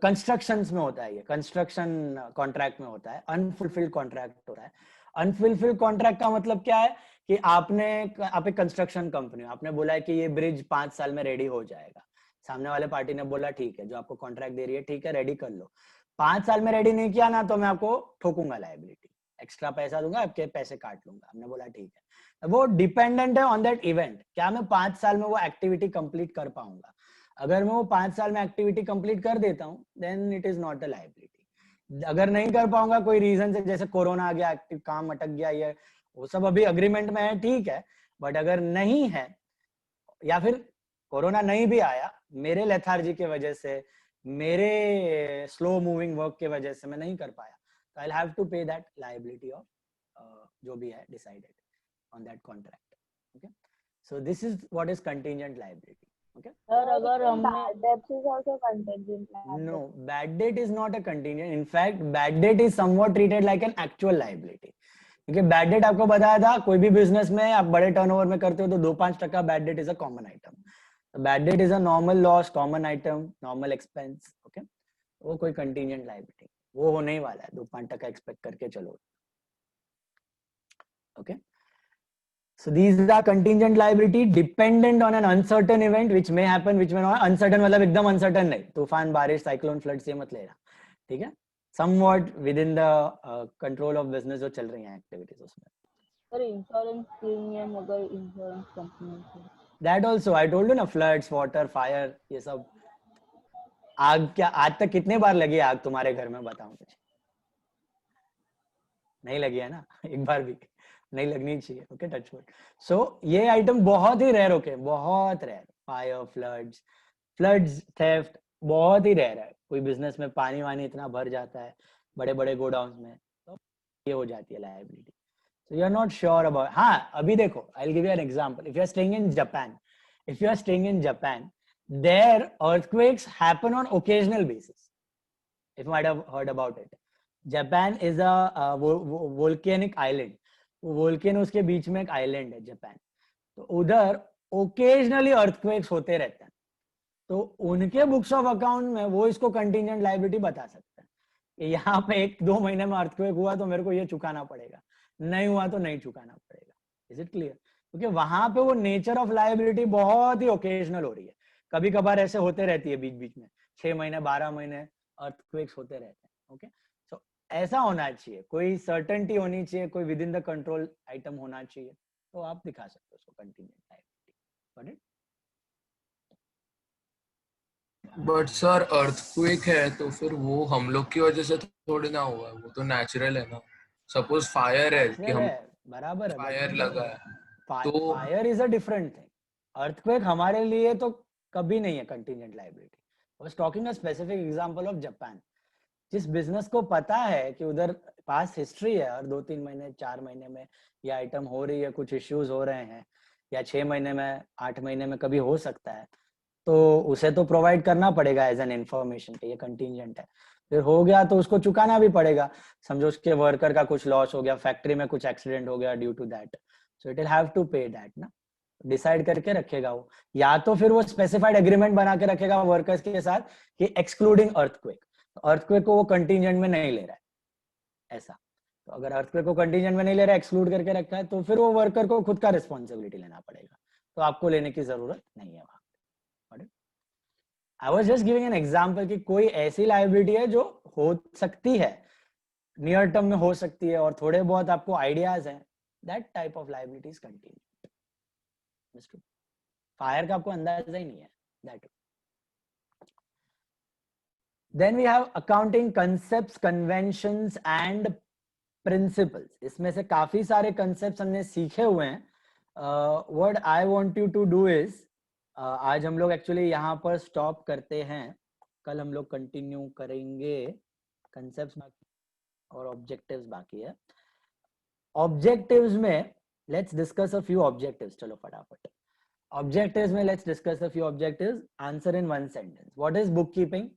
Speaker 1: कंस्ट्रक्शंस में होता है, ये कंस्ट्रक्शन कॉन्ट्रैक्ट में होता है, अनफुलफिल्ड कॉन्ट्रैक्ट होता है। अनफुलफिल्ड कॉन्ट्रैक्ट का मतलब क्या है कि आप एक कंस्ट्रक्शन कंपनी हो, आपने बोला है कि ये ब्रिज 5 साल में रेडी हो जाएगा। सामने वाले पार्टी ने बोला ठीक है, जो आपको कॉन्ट्रैक्ट दे रही है ठीक है, रेडी कर लो। 5 साल में रेडी नहीं किया ना तो मैं आपको ठोकूंगा लायबिलिटी, एक्स्ट्रा पैसा दूंगा, आपके पैसे काट लूंगा। हमने बोला ठीक है। वो डिपेंडेंट है ऑन दैट इवेंट, क्या मैं 5 साल में वो एक्टिविटी कंप्लीट कर पाऊंगा। अगर मैं वो 5 साल में एक्टिविटी कंप्लीट कर देता हूँ then it is not a liability. अगर नहीं कर पाऊंगा कोई रीजन से, जैसे कोरोना आ गया, एक्टिव काम अटक गया, ये वो सब अभी अग्रीमेंट में है ठीक है, बट अगर नहीं है या फिर कोरोना नहीं भी आया, मेरे लेथार्जी की वजह से, मेरे स्लो मूविंग वर्क की वजह से मैं नहीं कर पाया, तो I will have to pay that liability of जो भी है decided on that contract. Okay, so this is what is contingent liability. Okay,
Speaker 4: Sir, अगर हमने bad debts is also contingent liability.
Speaker 1: no, bad debt is not a contingent. In fact, bad debt is somewhat treated like an actual liability. क्योंकि बैड डेट आपको बताया था, कोई भी बिजनेस में आप बड़े टर्नओवर में करते हो तो 2-5% bad debt is a common item. Bad debt is a normal loss, common item, normal expense. Okay, वो कोई कंटीजेंट लायबिलिटी वो होने ही वाला है, 2-5% एक्सपेक्ट करके चलो। Okay, so these are contingent liability dependent on an uncertain event which may happen, which may not. Uncertain मतलब एकदम uncertain नहीं, तूफान, बारिश, साइक्लोन, फ्लड से मत लेना, ठीक है। somewhat within the control of business जो चल रही हैं activities उसमें।
Speaker 4: सर इंश्योरेंस प्रीमियम अगर इंश्योरेंस कंपनी से,
Speaker 1: that also I told you ना, floods, water, fire, ये सब। आग क्या आज तक कितने बार लगी आग तुम्हारे घर में, बताओ मुझे। नहीं लगी है ना, एक बार भी नहीं लगनी चाहिए। Okay, touch wood. सो ये आइटम बहुत ही रेयर, ओके, बहुत रेयर। फायर, फ्लड्स, थेफ्ट बहुत ही रेयर है। कोई बिजनेस में पानी वानी इतना भर जाता है बड़े बड़े गोडाउन में, तो ये हो जाती है liability. So you are not sure about. हाँ, अभी देखो, I will give you an example. If you are staying in Japan, there earthquakes happen on occasional basis. If you might have heard about it, Japan is a volcanic island. Volcanoes के बीच में एक आइलैंड है जापान, तो उधर ओकेजनली अर्थक्वेक्स होते रहते हैं। तो उनके बुक्स ऑफ अकाउंट में वो इसको कंटीजेंट लायबिलिटी बता सकते हैं कि यहाँ पे 1-2 महीने में अर्थक्वेक हुआ तो मेरे को ये चुकाना पड़ेगा, नहीं हुआ तो नहीं चुकाना पड़ेगा। Is it clear? क्योंकि वहां पे वो नेचर ऑफ लायबिलिटी बहुत ही ओकेजनल हो रही है, कभी कभार ऐसे होते रहती है बीच बीच में, 6 महीने 12 महीने अर्थक्वेक्स होते रहते हैं। ओके, सो ऐसा होना चाहिए, कोई सर्टेनिटी होनी चाहिए, कोई with in the control item होना चाहिए, तो आप दिखा सकते हो उसको contingent liability. Got it?
Speaker 6: But sir earthquake है तो फिर वो हम लोग की वजह से थोड़ी ना हुआ, वो तो नेचुरल है ना। सपोज फायर है कि हम
Speaker 1: बराबर है,
Speaker 6: फायर लगा है तो
Speaker 1: fire is a different thing. Earthquake हमारे लिए तो कभी नहीं है contingent liability. I was talking a specific example of Japan. जिस बिजनेस को पता है कि उधर पास हिस्ट्री है और 2-3 महीने 4 महीने में ये आइटम हो रही है, कुछ इश्यूज हो रहे हैं, या 6 महीने में 8 महीने में कभी हो सकता है, तो उसे तो प्रोवाइड करना पड़ेगा एज एन इंफॉर्मेशन कि ये कंटीजेंट है। फिर हो गया तो उसको चुकाना भी पड़ेगा. समझो उसके वर्कर का कुछ लॉस हो गया, फैक्ट्री में कुछ एक्सीडेंट हो गया due to that, so it will have to pay that ना. डिसाइड करके रखेगा वो, या तो फिर वो स्पेसिफाइड एग्रीमेंट बना के रखेगा वर्कर्स के साथ कि एक्सक्लूडिंग अर्थक्वेक. अर्थक्वेक को वो कंटीजेंट में नहीं ले रहा है ऐसा. तो अगर अर्थक्वेक को कंटीजेंट में नहीं ले रहा है, एक्सक्लूड करके रखा है, तो फिर वो वर्कर को खुद का रिस्पॉन्सिबिलिटी लेना पड़ेगा. तो आपको लेने की जरूरत नहीं है वहां. I was just giving an example कि कोई ऐसी लायबिलिटी है जो हो सकती है, नियर टर्म में हो सकती है, और थोड़े बहुत आपको आइडियाज हैं, that type of liabilities continue. Fire का आपको अंदाजा ही नहीं है. That then we have accounting concepts, conventions and principles. इसमें से काफी सारे कंसेप्ट्स हमने सीखे हुए हैं. What I want you to do is, आज हम लोग एक्चुअली यहाँ पर स्टॉप करते हैं. कल हम लोग कंटिन्यू करेंगे. कंसेप्ट्स बाकी और ऑब्जेक्टिव्स बाकी है. ऑब्जेक्टिव्स में let's discuss a few objectives. चलो फटाफट ऑब्जेक्टिव्स में let's discuss a few objectives. Answer in one sentence. What is book keeping?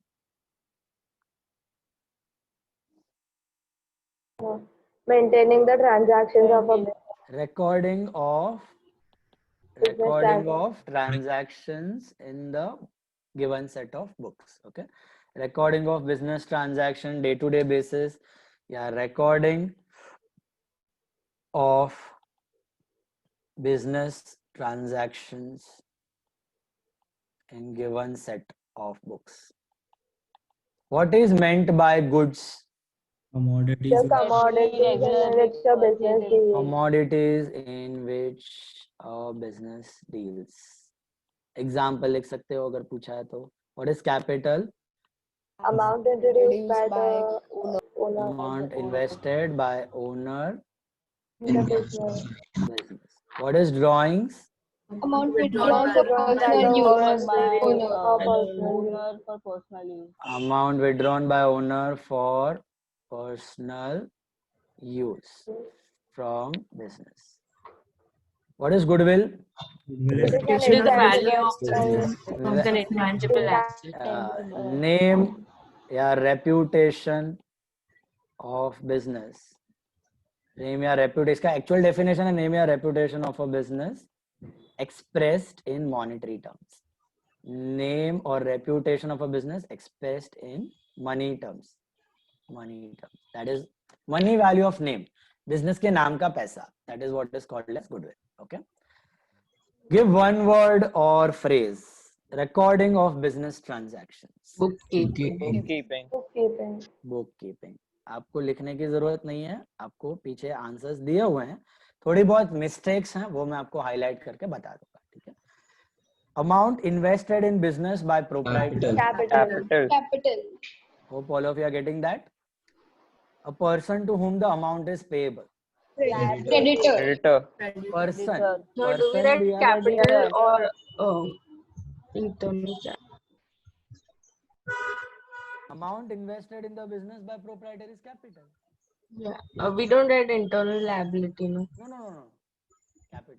Speaker 4: Maintaining the transactions of a
Speaker 1: recording of transactions in the given set of books. Okay, recording of business transaction day to day basis, yeah, recording of business transactions in given set of books. What is meant by goods?
Speaker 5: Commodities.
Speaker 4: the commodities in which a business deals.
Speaker 1: Commodities in which a business deals. Example लिख सकते हो अगर पूछा है तो. What is capital?
Speaker 4: Amount introduced by the owner.
Speaker 1: Amount invested by owner
Speaker 4: in the business.
Speaker 1: business. What is drawings?
Speaker 2: Amount withdrawn
Speaker 4: Amount
Speaker 2: for
Speaker 4: withdrawn by
Speaker 2: personal
Speaker 4: the
Speaker 2: use.
Speaker 4: owner
Speaker 2: Owner.
Speaker 4: for personal use.
Speaker 1: Amount withdrawn by owner for personal use from business. What is goodwill?
Speaker 3: It is the value of an intangible asset.
Speaker 1: Name या reputation of business. Name या reputation. इसका actual definition है name या reputation of a business expressed in monetary terms. Name or reputation of a business expressed in money terms. Money terms. That is money value of name. Business के नाम का पैसा. That is what is called as goodwill. Okay. Give one word or phrase. Recording of business transactions.
Speaker 3: Bookkeeping.
Speaker 1: Bookkeeping. आपको लिखने की जरूरत नहीं है, आपको पीछे आंसर्स दिए हुए हैं. थोड़ी बहुत मिस्टेक्स हैं, वो मैं आपको हाईलाइट करके बता दूंगा. ठीक है. Amount invested in business by proprietor.
Speaker 2: Capital.
Speaker 1: Hope all of you are getting that. A person to whom the amount is payable.
Speaker 2: Creditor.
Speaker 1: Person.
Speaker 3: Now, do we
Speaker 1: Person
Speaker 3: write
Speaker 1: दिया है,
Speaker 3: capital or internal capital?
Speaker 1: amount invested in the business by proprietor is capital.
Speaker 3: Yeah, we don't write internal liability, no.
Speaker 1: No. Capital.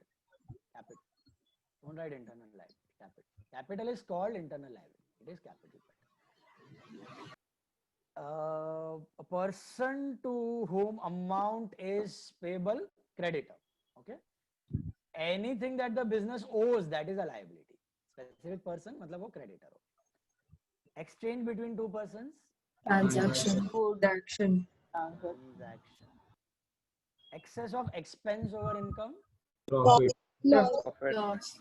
Speaker 1: Don't write internal liability. Capital is called internal liability. It is capital. A person to whom amount is payable, creditor. Okay. Anything that the business owes, that is a liability. Specific person, मतलब वो creditor. Exchange between two persons.
Speaker 3: Transaction.
Speaker 1: Excess of expense over income.
Speaker 5: Profit.
Speaker 2: Loss.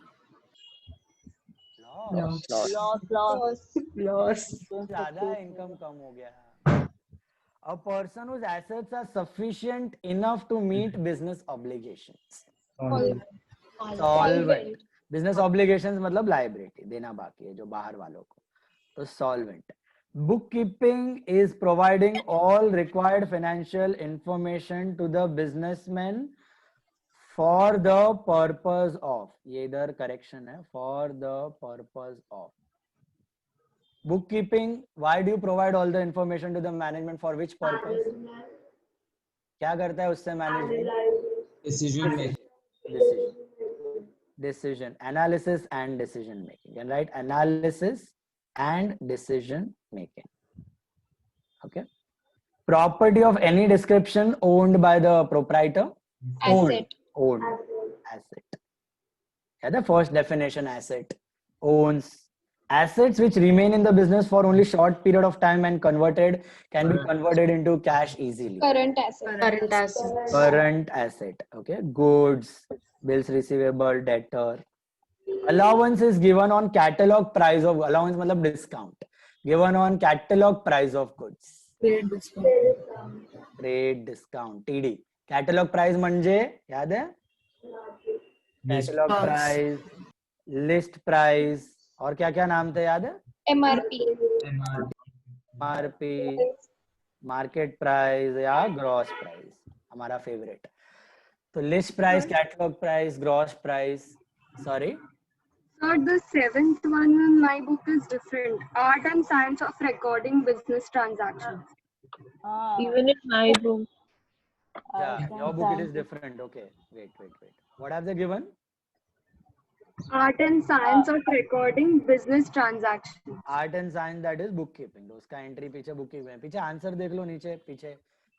Speaker 1: ज्यादा income कम हो गया. A person whose assets are sufficient enough to meet business obligations. Solvent. Business obligations मतलब liability देना बाकी है जो बाहर वालों को. तो solvent. Bookkeeping is providing all required financial information to the businessman for the purpose of. ये इधर correction है. For the purpose of. Bookkeeping. Why do you provide all the information to the management? For which purpose? क्या करता है उससे management?
Speaker 5: Decision making.
Speaker 1: Decision. Analysis and decision making. And right? Analysis and decision making. property of any description owned by the proprietor.
Speaker 2: Asset.
Speaker 1: Owned asset. Yeah, the first definition, asset. Owns. Assets which remain in the business for only short period of time and can be converted into cash easily.
Speaker 2: Current asset.
Speaker 3: Current assets.
Speaker 1: Current asset. Okay. Goods, bills receivable, debtor. Allowance is given on catalog price of, allowance matlab discount, given on catalog price of goods.
Speaker 3: Trade discount.
Speaker 1: Trade discount, TD. Catalog price म्हणजे याद है? Catalog
Speaker 3: Price.
Speaker 1: price, list price और क्या क्या नाम थे याद है?
Speaker 2: MRP.
Speaker 1: MRP, market price या gross price, हमारा favorite. तो list price, catalog price, gross price. Sorry.
Speaker 7: Sir, the seventh one in my book is different. Art and science of recording business transactions.
Speaker 4: Even in my book.
Speaker 1: Yeah, your book it is different. Okay, wait. What have they given?
Speaker 7: Art and science of recording business transactions.
Speaker 1: Art and science, that is bookkeeping. तो उसका entry पीछे bookkeeping है. पीछे आंसर देख लो नीचे पीछे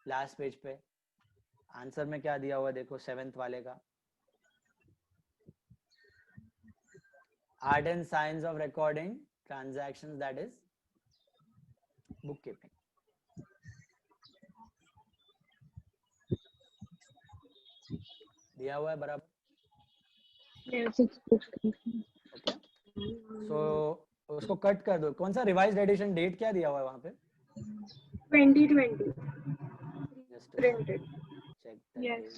Speaker 1: last page पे. आंसर में क्या दिया हुआ देखो 7th वाले का. Art and science of recording transactions, that is bookkeeping. दिया हुआ है बराबर.
Speaker 4: Yes, it's book.
Speaker 1: Okay. So उसको कट कर दो. कौन सा रिवाइज्ड एडिशन डेट क्या दिया हुआ है वहाँ पे?
Speaker 7: 2020
Speaker 1: Just
Speaker 7: printed.
Speaker 1: check that
Speaker 7: Yes.
Speaker 1: date.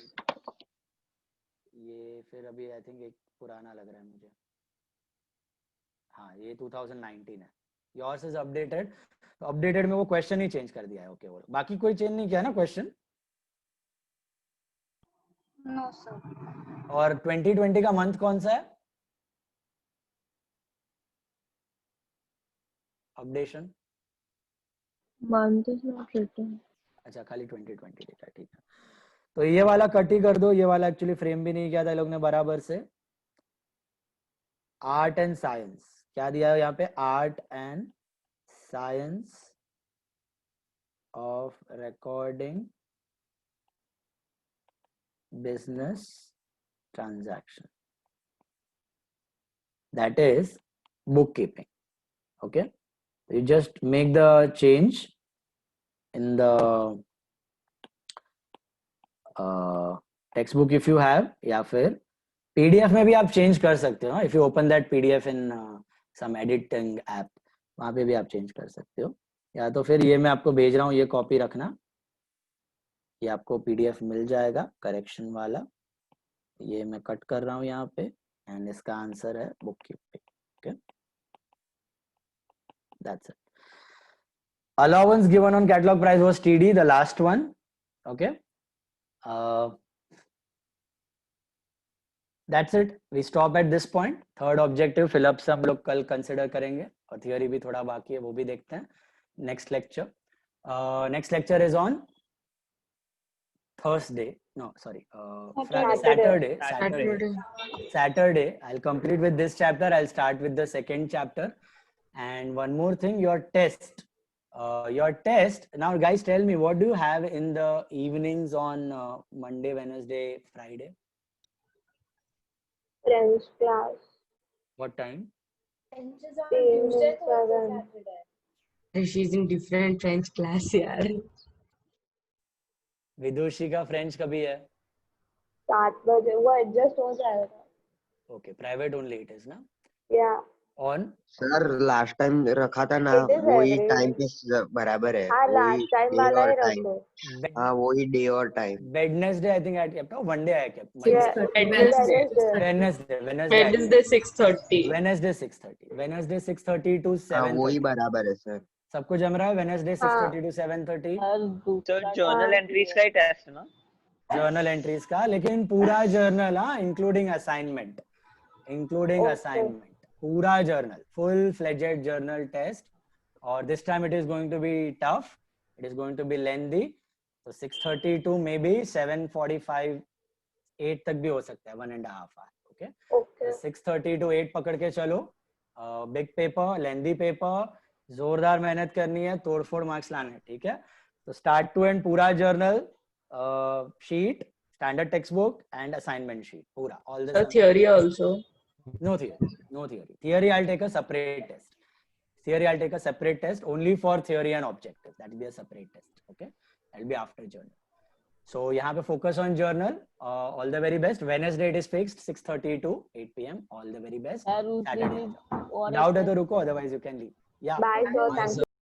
Speaker 1: ये फिर अभी आई थिंक एक पुराना लग रहा है मुझे. हाँ ये 2019 है. Yours is updated. तो अपडेटेड में वो क्वेश्चन ही चेंज कर दिया है. ओके वो बाकी कोई चेंज नहीं किया ना क्वेश्चन.
Speaker 7: No, sir.
Speaker 1: और 2020 का मंथ कौन सा है? Updation.
Speaker 4: Month is not written.
Speaker 1: अच्छा खाली 2020 लिखा है. ठीक है. तो ये वाला कट ही कर दो. ये वाला एक्चुअली फ्रेम भी नहीं किया था लोग ने बराबर से. आर्ट एंड साइंस क्या दिया है यहाँ पे? Art and science of recording business transaction, that is bookkeeping. Okay, you just make the change in the textbook if you have, या फिर PDF में भी आप चेंज कर सकते हो. if you open that PDF in some editing app, वहाँ पे भी आप चेंज कर सकते हो. या तो फिर ये मैं आपको भेज रहा हूँ, ये कॉपी रखना. ये आपको PDF मिल जाएगा करेक्शन वाला. ये मैं कट कर रहा हूँ यहाँ पे एंड इसका आंसर है bookkeeping. Okay, that's it. Allowance given on catalog price was TD, the last one. Okay, that's it. We stop at this point. Third objective fill up हम लोग कल consider करेंगे और theory भी थोड़ा बाकी है, वो भी देखते हैं. Next lecture. Next lecture is on Thursday. No, sorry. Saturday. I'll complete with this chapter. I'll start with the second chapter. And one more thing, your test. Now guys, tell me, what do you have in the evenings on Monday, Wednesday, Friday?
Speaker 4: French class.
Speaker 1: What time?
Speaker 2: French is on Tuesday, Thursday, Saturday.
Speaker 3: She's in different French class यार.
Speaker 1: विदुषी का फ्रेंच कभी है?
Speaker 4: 7 बजे वो एडजस्ट हो जाएगा.
Speaker 1: Okay, private only it is ना?
Speaker 4: Yeah.
Speaker 1: On?
Speaker 8: Sir last time रखा था ना,
Speaker 4: It is
Speaker 8: वही
Speaker 4: every
Speaker 8: टाइम पे बराबर है.
Speaker 4: हाँ लास्ट टाइम वाला ही रखो.
Speaker 8: हाँ वही डे और time.
Speaker 1: Wednesday I think I kept. Oh, one day I kept.
Speaker 3: Wednesday 6:30.
Speaker 1: Wednesday 6:30 to 7:30.
Speaker 8: वही बराबर है सर.
Speaker 1: सबको जम रहा है? Wednesday 6:30 to 7:30.
Speaker 9: Sir journal entries का ही टेस्ट है ना?
Speaker 1: जर्नल एंट्रीज का, लेकिन पूरा जर्नल, हाँ, इंक्लूडिंग असाइनमेंट, पूरा journal, full fledged journal test. और this time it is going to be tough, it is going to be lengthy. तो 6:30 to maybe 7:45, 8 तक भी हो सकता है, 1.5 hour. ओके, 6:30 to 8 पकड़ के चलो. बिग पेपर, लेंथी पेपर, जोरदार मेहनत करनी है, तोड़फोड़ मार्क्स लाने हैं. ठीक है, So start to end पूरा journal, sheet, standard textbook and assignment sheet. पूरा all the
Speaker 3: Theory also.
Speaker 1: No theory. Theory I'll take a separate test. Only for theory and objective. That will be a separate test. Okay, that will be after journal. So यहाँ पे focus on journal. All the very best. Wednesday it is fixed 6:30 to 8 p.m. All the very best. Saturday. Doubt है तो रुको, otherwise you can leave. Yeah.
Speaker 4: Bye, sir. Thank you.